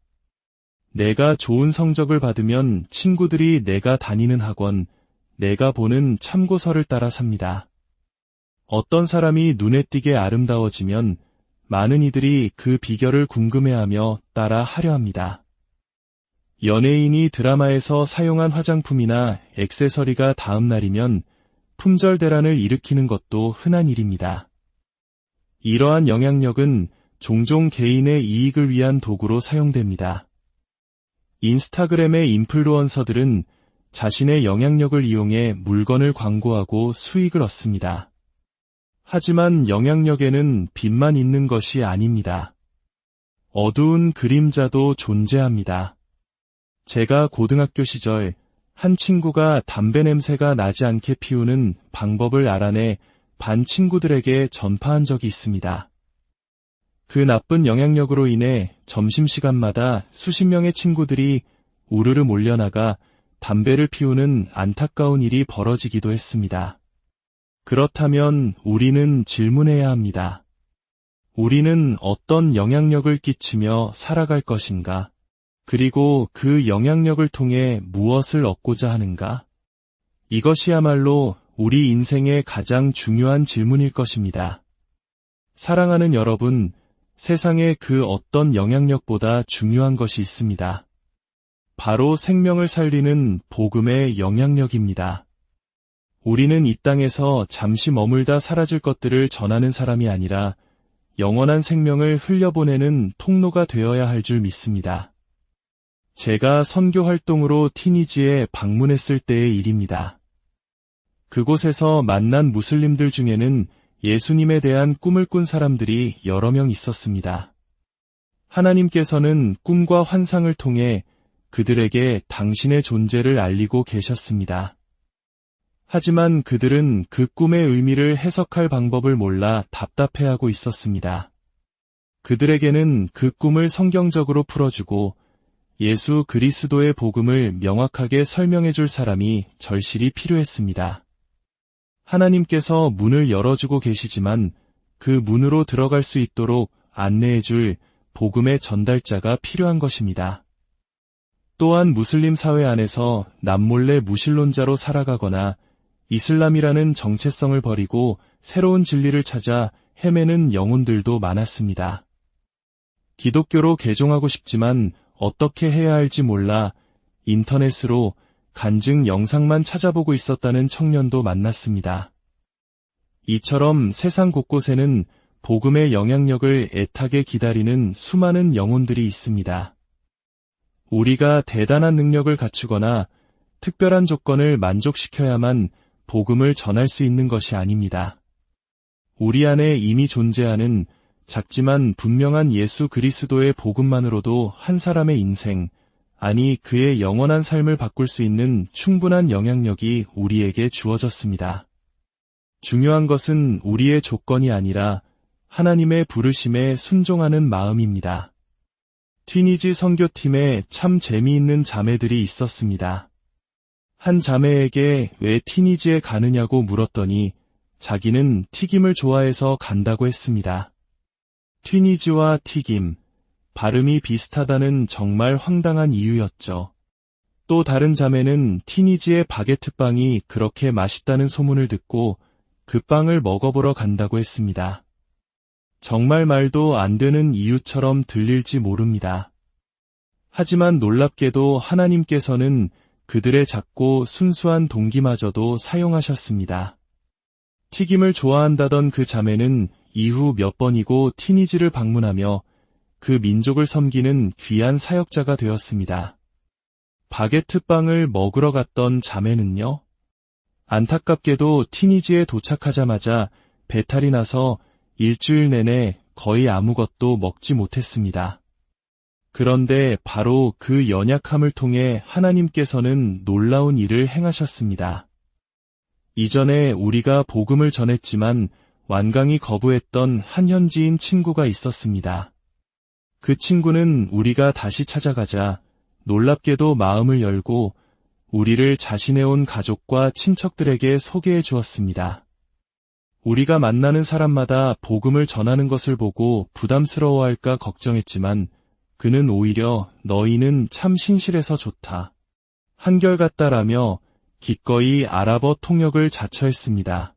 내가 좋은 성적을 받으면 친구들이 내가 다니는 학원, 내가 보는 참고서를 따라 삽니다. 어떤 사람이 눈에 띄게 아름다워지면 많은 이들이 그 비결을 궁금해하며 따라 하려 합니다. 연예인이 드라마에서 사용한 화장품이나 액세서리가 다음 날이면 품절 대란을 일으키는 것도 흔한 일입니다. 이러한 영향력은 종종 개인의 이익을 위한 도구로 사용됩니다. 인스타그램의 인플루언서들은 자신의 영향력을 이용해 물건을 광고하고 수익을 얻습니다. 하지만 영향력에는 빛만 있는 것이 아닙니다. 어두운 그림자도 존재합니다. 제가 고등학교 시절 한 친구가 담배 냄새가 나지 않게 피우는 방법을 알아내 반 친구들에게 전파한 적이 있습니다. 그 나쁜 영향력으로 인해 점심시간마다 수십 명의 친구들이 우르르 몰려나가 담배를 피우는 안타까운 일이 벌어지기도 했습니다. 그렇다면 우리는 질문해야 합니다. 우리는 어떤 영향력을 끼치며 살아갈 것인가? 그리고 그 영향력을 통해 무엇을 얻고자 하는가? 이것이야말로 우리 인생의 가장 중요한 질문일 것입니다. 사랑하는 여러분, 세상에 그 어떤 영향력보다 중요한 것이 있습니다. 바로 생명을 살리는 복음의 영향력입니다. 우리는 이 땅에서 잠시 머물다 사라질 것들을 전하는 사람이 아니라 영원한 생명을 흘려보내는 통로가 되어야 할 줄 믿습니다. 제가 선교 활동으로 티니지에 방문했을 때의 일입니다. 그곳에서 만난 무슬림들 중에는 예수님에 대한 꿈을 꾼 사람들이 여러 명 있었습니다. 하나님께서는 꿈과 환상을 통해 그들에게 당신의 존재를 알리고 계셨습니다. 하지만 그들은 그 꿈의 의미를 해석할 방법을 몰라 답답해하고 있었습니다. 그들에게는 그 꿈을 성경적으로 풀어주고 예수 그리스도의 복음을 명확하게 설명해줄 사람이 절실히 필요했습니다. 하나님께서 문을 열어주고 계시지만 그 문으로 들어갈 수 있도록 안내해줄 복음의 전달자가 필요한 것입니다. 또한 무슬림 사회 안에서 남몰래 무신론자로 살아가거나 이슬람이라는 정체성을 버리고 새로운 진리를 찾아 헤매는 영혼들도 많았습니다. 기독교로 개종하고 싶지만 어떻게 해야 할지 몰라 인터넷으로 간증 영상만 찾아보고 있었다는 청년도 만났습니다. 이처럼 세상 곳곳에는 복음의 영향력을 애타게 기다리는 수많은 영혼들이 있습니다. 우리가 대단한 능력을 갖추거나 특별한 조건을 만족시켜야만 복음을 전할 수 있는 것이 아닙니다. 우리 안에 이미 존재하는 작지만 분명한 예수 그리스도의 복음만으로도 한 사람의 인생, 아니 그의 영원한 삶을 바꿀 수 있는 충분한 영향력이 우리에게 주어졌습니다. 중요한 것은 우리의 조건이 아니라 하나님의 부르심에 순종하는 마음입니다. 튀니지 선교팀에 참 재미있는 자매들이 있었습니다. 한 자매에게 왜 튀니지에 가느냐고 물었더니 자기는 튀김을 좋아해서 간다고 했습니다. 튀니지와 튀김, 발음이 비슷하다는 정말 황당한 이유였죠. 또 다른 자매는 튀니지의 바게트 빵이 그렇게 맛있다는 소문을 듣고 그 빵을 먹어보러 간다고 했습니다. 정말 말도 안 되는 이유처럼 들릴지 모릅니다. 하지만 놀랍게도 하나님께서는 그들의 작고 순수한 동기마저도 사용하셨습니다. 튀김을 좋아한다던 그 자매는 이후 몇 번이고 튀니지를 방문하며 그 민족을 섬기는 귀한 사역자가 되었습니다. 바게트 빵을 먹으러 갔던 자매는요? 안타깝게도 튀니지에 도착하자마자 배탈이 나서 일주일 내내 거의 아무것도 먹지 못했습니다. 그런데 바로 그 연약함을 통해 하나님께서는 놀라운 일을 행하셨습니다. 이전에 우리가 복음을 전했지만 완강히 거부했던 한 현지인 친구가 있었습니다. 그 친구는 우리가 다시 찾아가자 놀랍게도 마음을 열고 우리를 자신의 온 가족과 친척들에게 소개해 주었습니다. 우리가 만나는 사람마다 복음을 전하는 것을 보고 부담스러워할까 걱정했지만 그는 오히려 너희는 참 신실해서 좋다, 한결같다라며 기꺼이 아랍어 통역을 자처했습니다.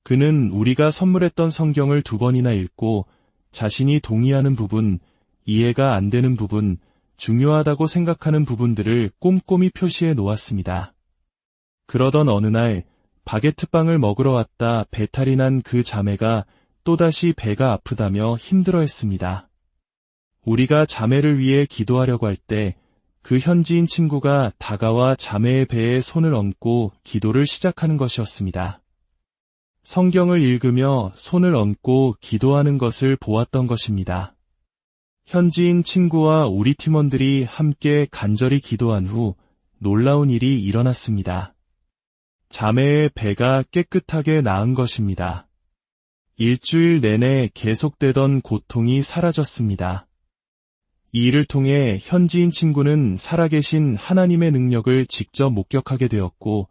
그는 우리가 선물했던 성경을 2번이나 읽고 자신이 동의하는 부분, 이해가 안 되는 부분, 중요하다고 생각하는 부분들을 꼼꼼히 표시해 놓았습니다. 그러던 어느 날 바게트빵을 먹으러 왔다 배탈이 난 그 자매가 또다시 배가 아프다며 힘들어했습니다. 우리가 자매를 위해 기도하려고 할 때 그 현지인 친구가 다가와 자매의 배에 손을 얹고 기도를 시작하는 것이었습니다. 성경을 읽으며 손을 얹고 기도하는 것을 보았던 것입니다. 현지인 친구와 우리 팀원들이 함께 간절히 기도한 후 놀라운 일이 일어났습니다. 자매의 배가 깨끗하게 나은 것입니다. 일주일 내내 계속되던 고통이 사라졌습니다. 이 일을 통해 현지인 친구는 살아계신 하나님의 능력을 직접 목격하게 되었고,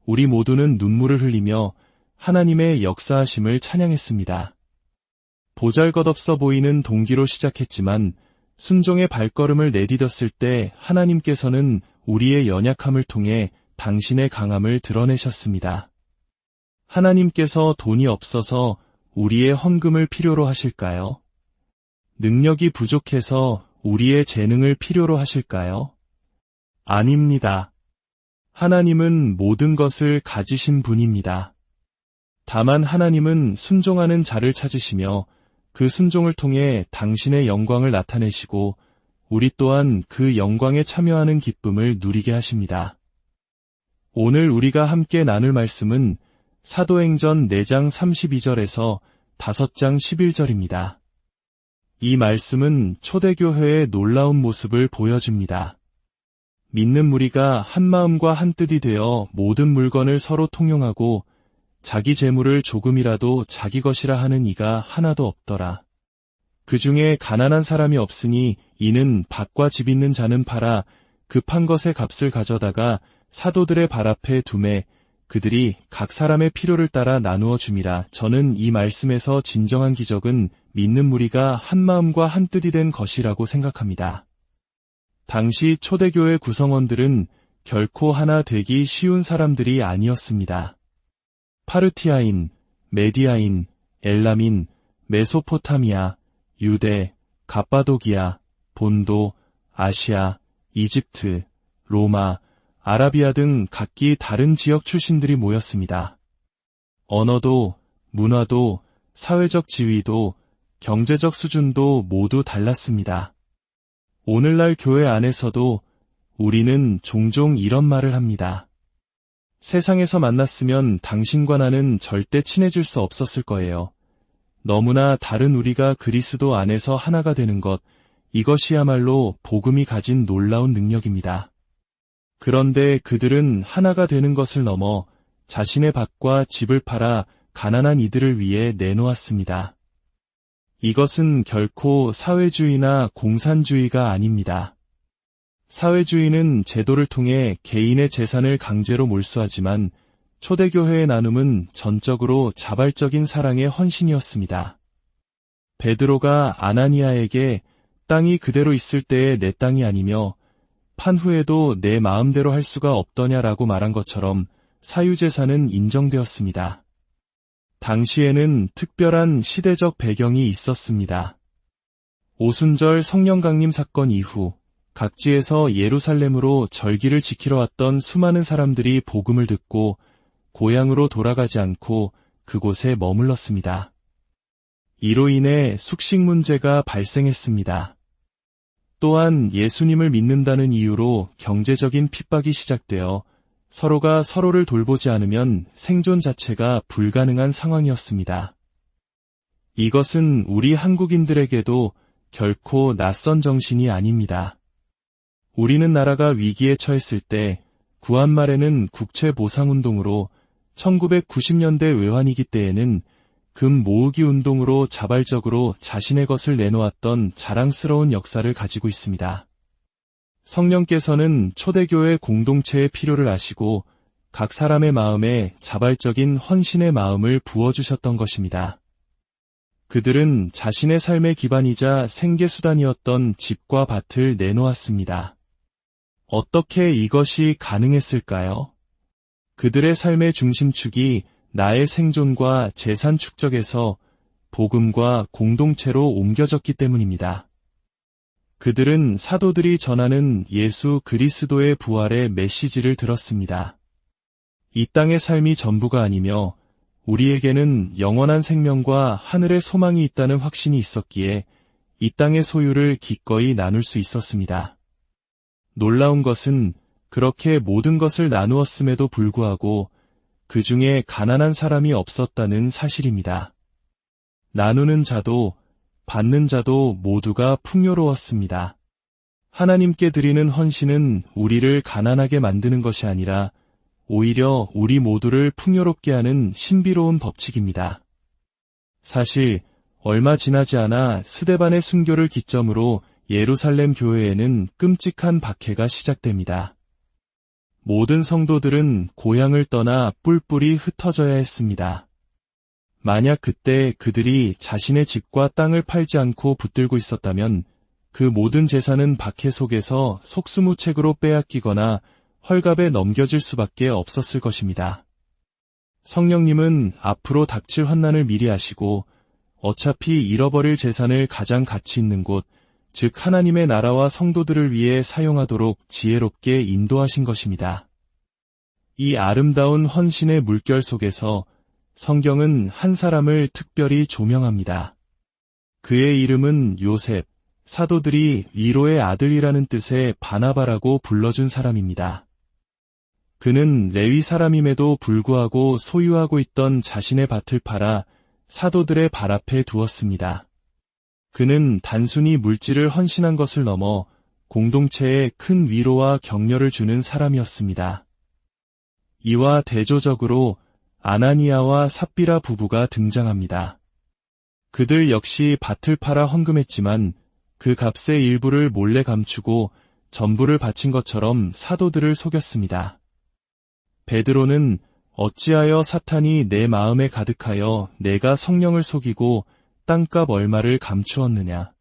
우리 모두는 눈물을 흘리며 하나님의 역사하심을 찬양했습니다. 보잘것없어 보이는 동기로 시작했지만 순종의 발걸음을 내디뎠을 때 하나님께서는 우리의 연약함을 통해 당신의 강함을 드러내셨습니다. 하나님께서 돈이 없어서 우리의 헌금을 필요로 하실까요? 능력이 부족해서 우리의 재능을 필요로 하실까요? 아닙니다. 하나님은 모든 것을 가지신 분입니다. 다만 하나님은 순종하는 자를 찾으시며 그 순종을 통해 당신의 영광을 나타내시고 우리 또한 그 영광에 참여하는 기쁨을 누리게 하십니다. 오늘 우리가 함께 나눌 말씀은 사도행전 4장 32절에서 5장 11절입니다. 이 말씀은 초대교회의 놀라운 모습을 보여줍니다. 믿는 무리가 한 마음과 한 뜻이 되어 모든 물건을 서로 통용하고 자기 재물을 조금이라도 자기 것이라 하는 이가 하나도 없더라. 그 중에 가난한 사람이 없으니 이는 밭과 집 있는 자는 팔아 급한 것의 값을 가져다가 사도들의 발 앞에 두매 그들이 각 사람의 필요를 따라 나누어 줌이라. 저는 이 말씀에서 진정한 기적은 믿는 무리가 한 마음과 한 뜻이 된 것이라고 생각합니다. 당시 초대교회 구성원들은 결코 하나 되기 쉬운 사람들이 아니었습니다. 파르티아인, 메디아인, 엘람인, 메소포타미아, 유대, 갑바도기아, 본도, 아시아, 이집트, 로마, 아라비아 등 각기 다른 지역 출신들이 모였습니다. 언어도, 문화도, 사회적 지위도, 경제적 수준도 모두 달랐습니다. 오늘날 교회 안에서도 우리는 종종 이런 말을 합니다. 세상에서 만났으면 당신과 나는 절대 친해질 수 없었을 거예요. 너무나 다른 우리가 그리스도 안에서 하나가 되는 것, 이것이야말로 복음이 가진 놀라운 능력입니다. 그런데 그들은 하나가 되는 것을 넘어 자신의 밭과 집을 팔아 가난한 이들을 위해 내놓았습니다. 이것은 결코 사회주의나 공산주의가 아닙니다. 사회주의는 제도를 통해 개인의 재산을 강제로 몰수하지만 초대교회의 나눔은 전적으로 자발적인 사랑의 헌신이었습니다. 베드로가 아나니아에게 땅이 그대로 있을 때에 내 땅이 아니며 판 후에도 내 마음대로 할 수가 없더냐라고 말한 것처럼 사유재산은 인정되었습니다. 당시에는 특별한 시대적 배경이 있었습니다. 오순절 성령 강림 사건 이후 각지에서 예루살렘으로 절기를 지키러 왔던 수많은 사람들이 복음을 듣고 고향으로 돌아가지 않고 그곳에 머물렀습니다. 이로 인해 숙식 문제가 발생했습니다. 또한 예수님을 믿는다는 이유로 경제적인 핍박이 시작되어 서로가 서로를 돌보지 않으면 생존 자체가 불가능한 상황이었습니다. 이것은 우리 한국인들에게도 결코 낯선 정신이 아닙니다. 우리는 나라가 위기에 처했을 때 구한 말에는 국채보상운동으로 1990년대 외환위기 때에는 금 모으기 운동으로 자발적으로 자신의 것을 내놓았던 자랑스러운 역사를 가지고 있습니다. 성령께서는 초대교회 공동체의 필요를 아시고 각 사람의 마음에 자발적인 헌신의 마음을 부어주셨던 것입니다. 그들은 자신의 삶의 기반이자 생계수단이었던 집과 밭을 내놓았습니다. 어떻게 이것이 가능했을까요? 그들의 삶의 중심축이 나의 생존과 재산 축적에서 복음과 공동체로 옮겨졌기 때문입니다. 그들은 사도들이 전하는 예수 그리스도의 부활의 메시지를 들었습니다. 이 땅의 삶이 전부가 아니며 우리에게는 영원한 생명과 하늘의 소망이 있다는 확신이 있었기에 이 땅의 소유를 기꺼이 나눌 수 있었습니다. 놀라운 것은 그렇게 모든 것을 나누었음에도 불구하고 그 중에 가난한 사람이 없었다는 사실입니다. 나누는 자도 받는 자도 모두가 풍요로웠습니다. 하나님께 드리는 헌신은 우리를 가난하게 만드는 것이 아니라 오히려 우리 모두를 풍요롭게 하는 신비로운 법칙입니다. 사실 얼마 지나지 않아 스데반의 순교를 기점으로 예루살렘 교회에는 끔찍한 박해가 시작됩니다. 모든 성도들은 고향을 떠나 뿔뿔이 흩어져야 했습니다. 만약 그때 그들이 자신의 집과 땅을 팔지 않고 붙들고 있었다면 그 모든 재산은 박해 속에서 속수무책으로 빼앗기거나 헐갑에 넘겨질 수밖에 없었을 것입니다. 성령님은 앞으로 닥칠 환난을 미리 아시고 어차피 잃어버릴 재산을 가장 가치 있는 곳, 즉 하나님의 나라와 성도들을 위해 사용하도록 지혜롭게 인도하신 것입니다. 이 아름다운 헌신의 물결 속에서 성경은 한 사람을 특별히 조명합니다. 그의 이름은 요셉, 사도들이 위로의 아들이라는 뜻의 바나바라고 불러준 사람입니다. 그는 레위 사람임에도 불구하고 소유하고 있던 자신의 밭을 팔아 사도들의 발 앞에 두었습니다. 그는 단순히 물질을 헌신한 것을 넘어 공동체에 큰 위로와 격려를 주는 사람이었습니다. 이와 대조적으로 아나니아와 삽비라 부부가 등장합니다. 그들 역시 밭을 팔아 헌금했지만 그 값의 일부를 몰래 감추고 전부를 바친 것처럼 사도들을 속였습니다. 베드로는 어찌하여 사탄이 내 마음에 가득하여 내가 성령을 속이고 땅값 얼마를 감추었느냐.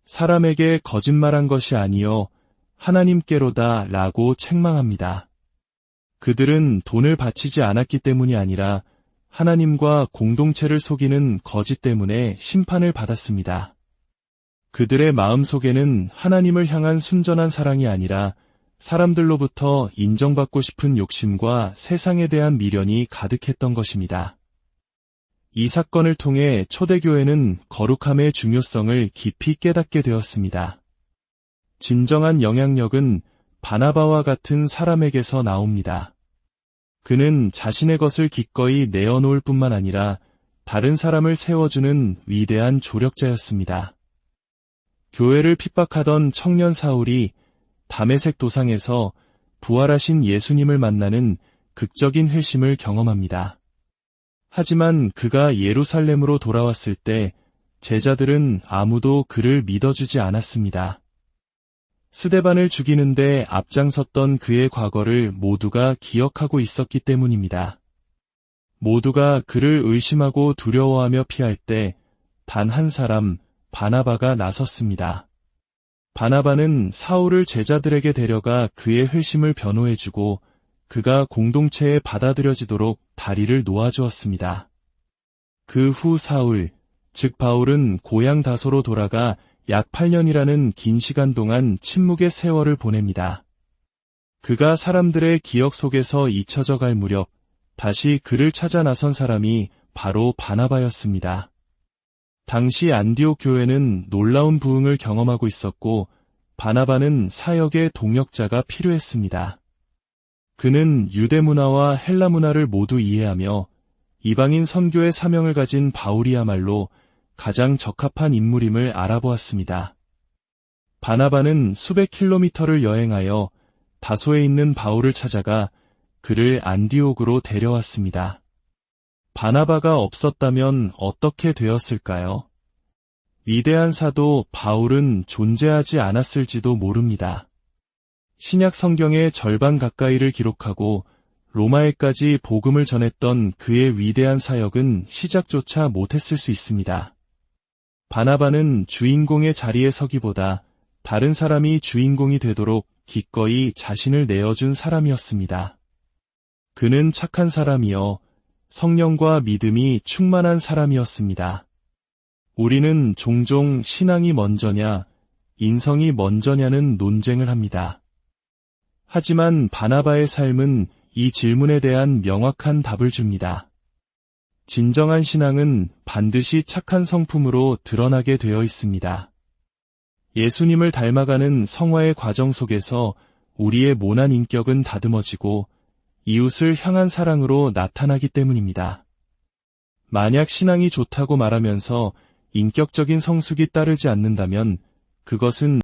사람에게 거짓말한 것이 아니요 하나님께로다 라고 책망합니다. 그들은 돈을 바치지 않았기 때문이 아니라 하나님과 공동체를 속이는 거짓 때문에 심판을 받았습니다. 그들의 마음속에는 하나님을 향한 순전한 사랑이 아니라 사람들로부터 인정받고 싶은 욕심과 세상에 대한 미련이 가득했던 것입니다. 이 사건을 통해 초대교회는 거룩함의 중요성을 깊이 깨닫게 되었습니다. 진정한 영향력은 바나바와 같은 사람에게서 나옵니다. 그는 자신의 것을 기꺼이 내어놓을 뿐만 아니라 다른 사람을 세워주는 위대한 조력자였습니다. 교회를 핍박하던 청년 사울이 다메섹 도상에서 부활하신 예수님을 만나는 극적인 회심을 경험합니다. 하지만 그가 예루살렘으로 돌아왔을 때 제자들은 아무도 그를 믿어주지 않았습니다. 스데반을 죽이는데 앞장섰던 그의 과거를 모두가 기억하고 있었기 때문입니다. 모두가 그를 의심하고 두려워하며 피할 때 단 한 사람, 바나바가 나섰습니다. 바나바는 사울을 제자들에게 데려가 그의 회심을 변호해주고 그가 공동체에 받아들여지도록 다리를 놓아주었습니다. 그 후 사울, 즉 바울은 고향 다소로 돌아가 약 8년이라는 긴 시간 동안 침묵의 세월을 보냅니다. 그가 사람들의 기억 속에서 잊혀져 갈 무렵 다시 그를 찾아 나선 사람이 바로 바나바였습니다. 당시 안디옥 교회는 놀라운 부흥을 경험하고 있었고 바나바는 사역의 동역자가 필요했습니다. 그는 유대 문화와 헬라 문화를 모두 이해하며 이방인 선교의 사명을 가진 바울이야말로 가장 적합한 인물임을 알아보았습니다. 바나바는 수백 킬로미터를 여행하여 다소에 있는 바울을 찾아가 그를 안디옥으로 데려왔습니다. 바나바가 없었다면 어떻게 되었을까요? 위대한 사도 바울은 존재하지 않았을지도 모릅니다. 신약 성경의 절반 가까이를 기록하고 로마에까지 복음을 전했던 그의 위대한 사역은 시작조차 못했을 수 있습니다. 바나바는 주인공의 자리에 서기보다 다른 사람이 주인공이 되도록 기꺼이 자신을 내어준 사람이었습니다. 그는 착한 사람이요 성령과 믿음이 충만한 사람이었습니다. 우리는 종종 신앙이 먼저냐, 인성이 먼저냐는 논쟁을 합니다. 하지만 바나바의 삶은 이 질문에 대한 명확한 답을 줍니다. 진정한 신앙은 반드시 착한 성품으로 드러나게 되어 있습니다. 예수님을 닮아가는 성화의 과정 속에서 우리의 모난 인격은 다듬어지고 이웃을 향한 사랑으로 나타나기 때문입니다. 만약 신앙이 좋다고 말하면서 인격적인 성숙이 따르지 않는다면 그것은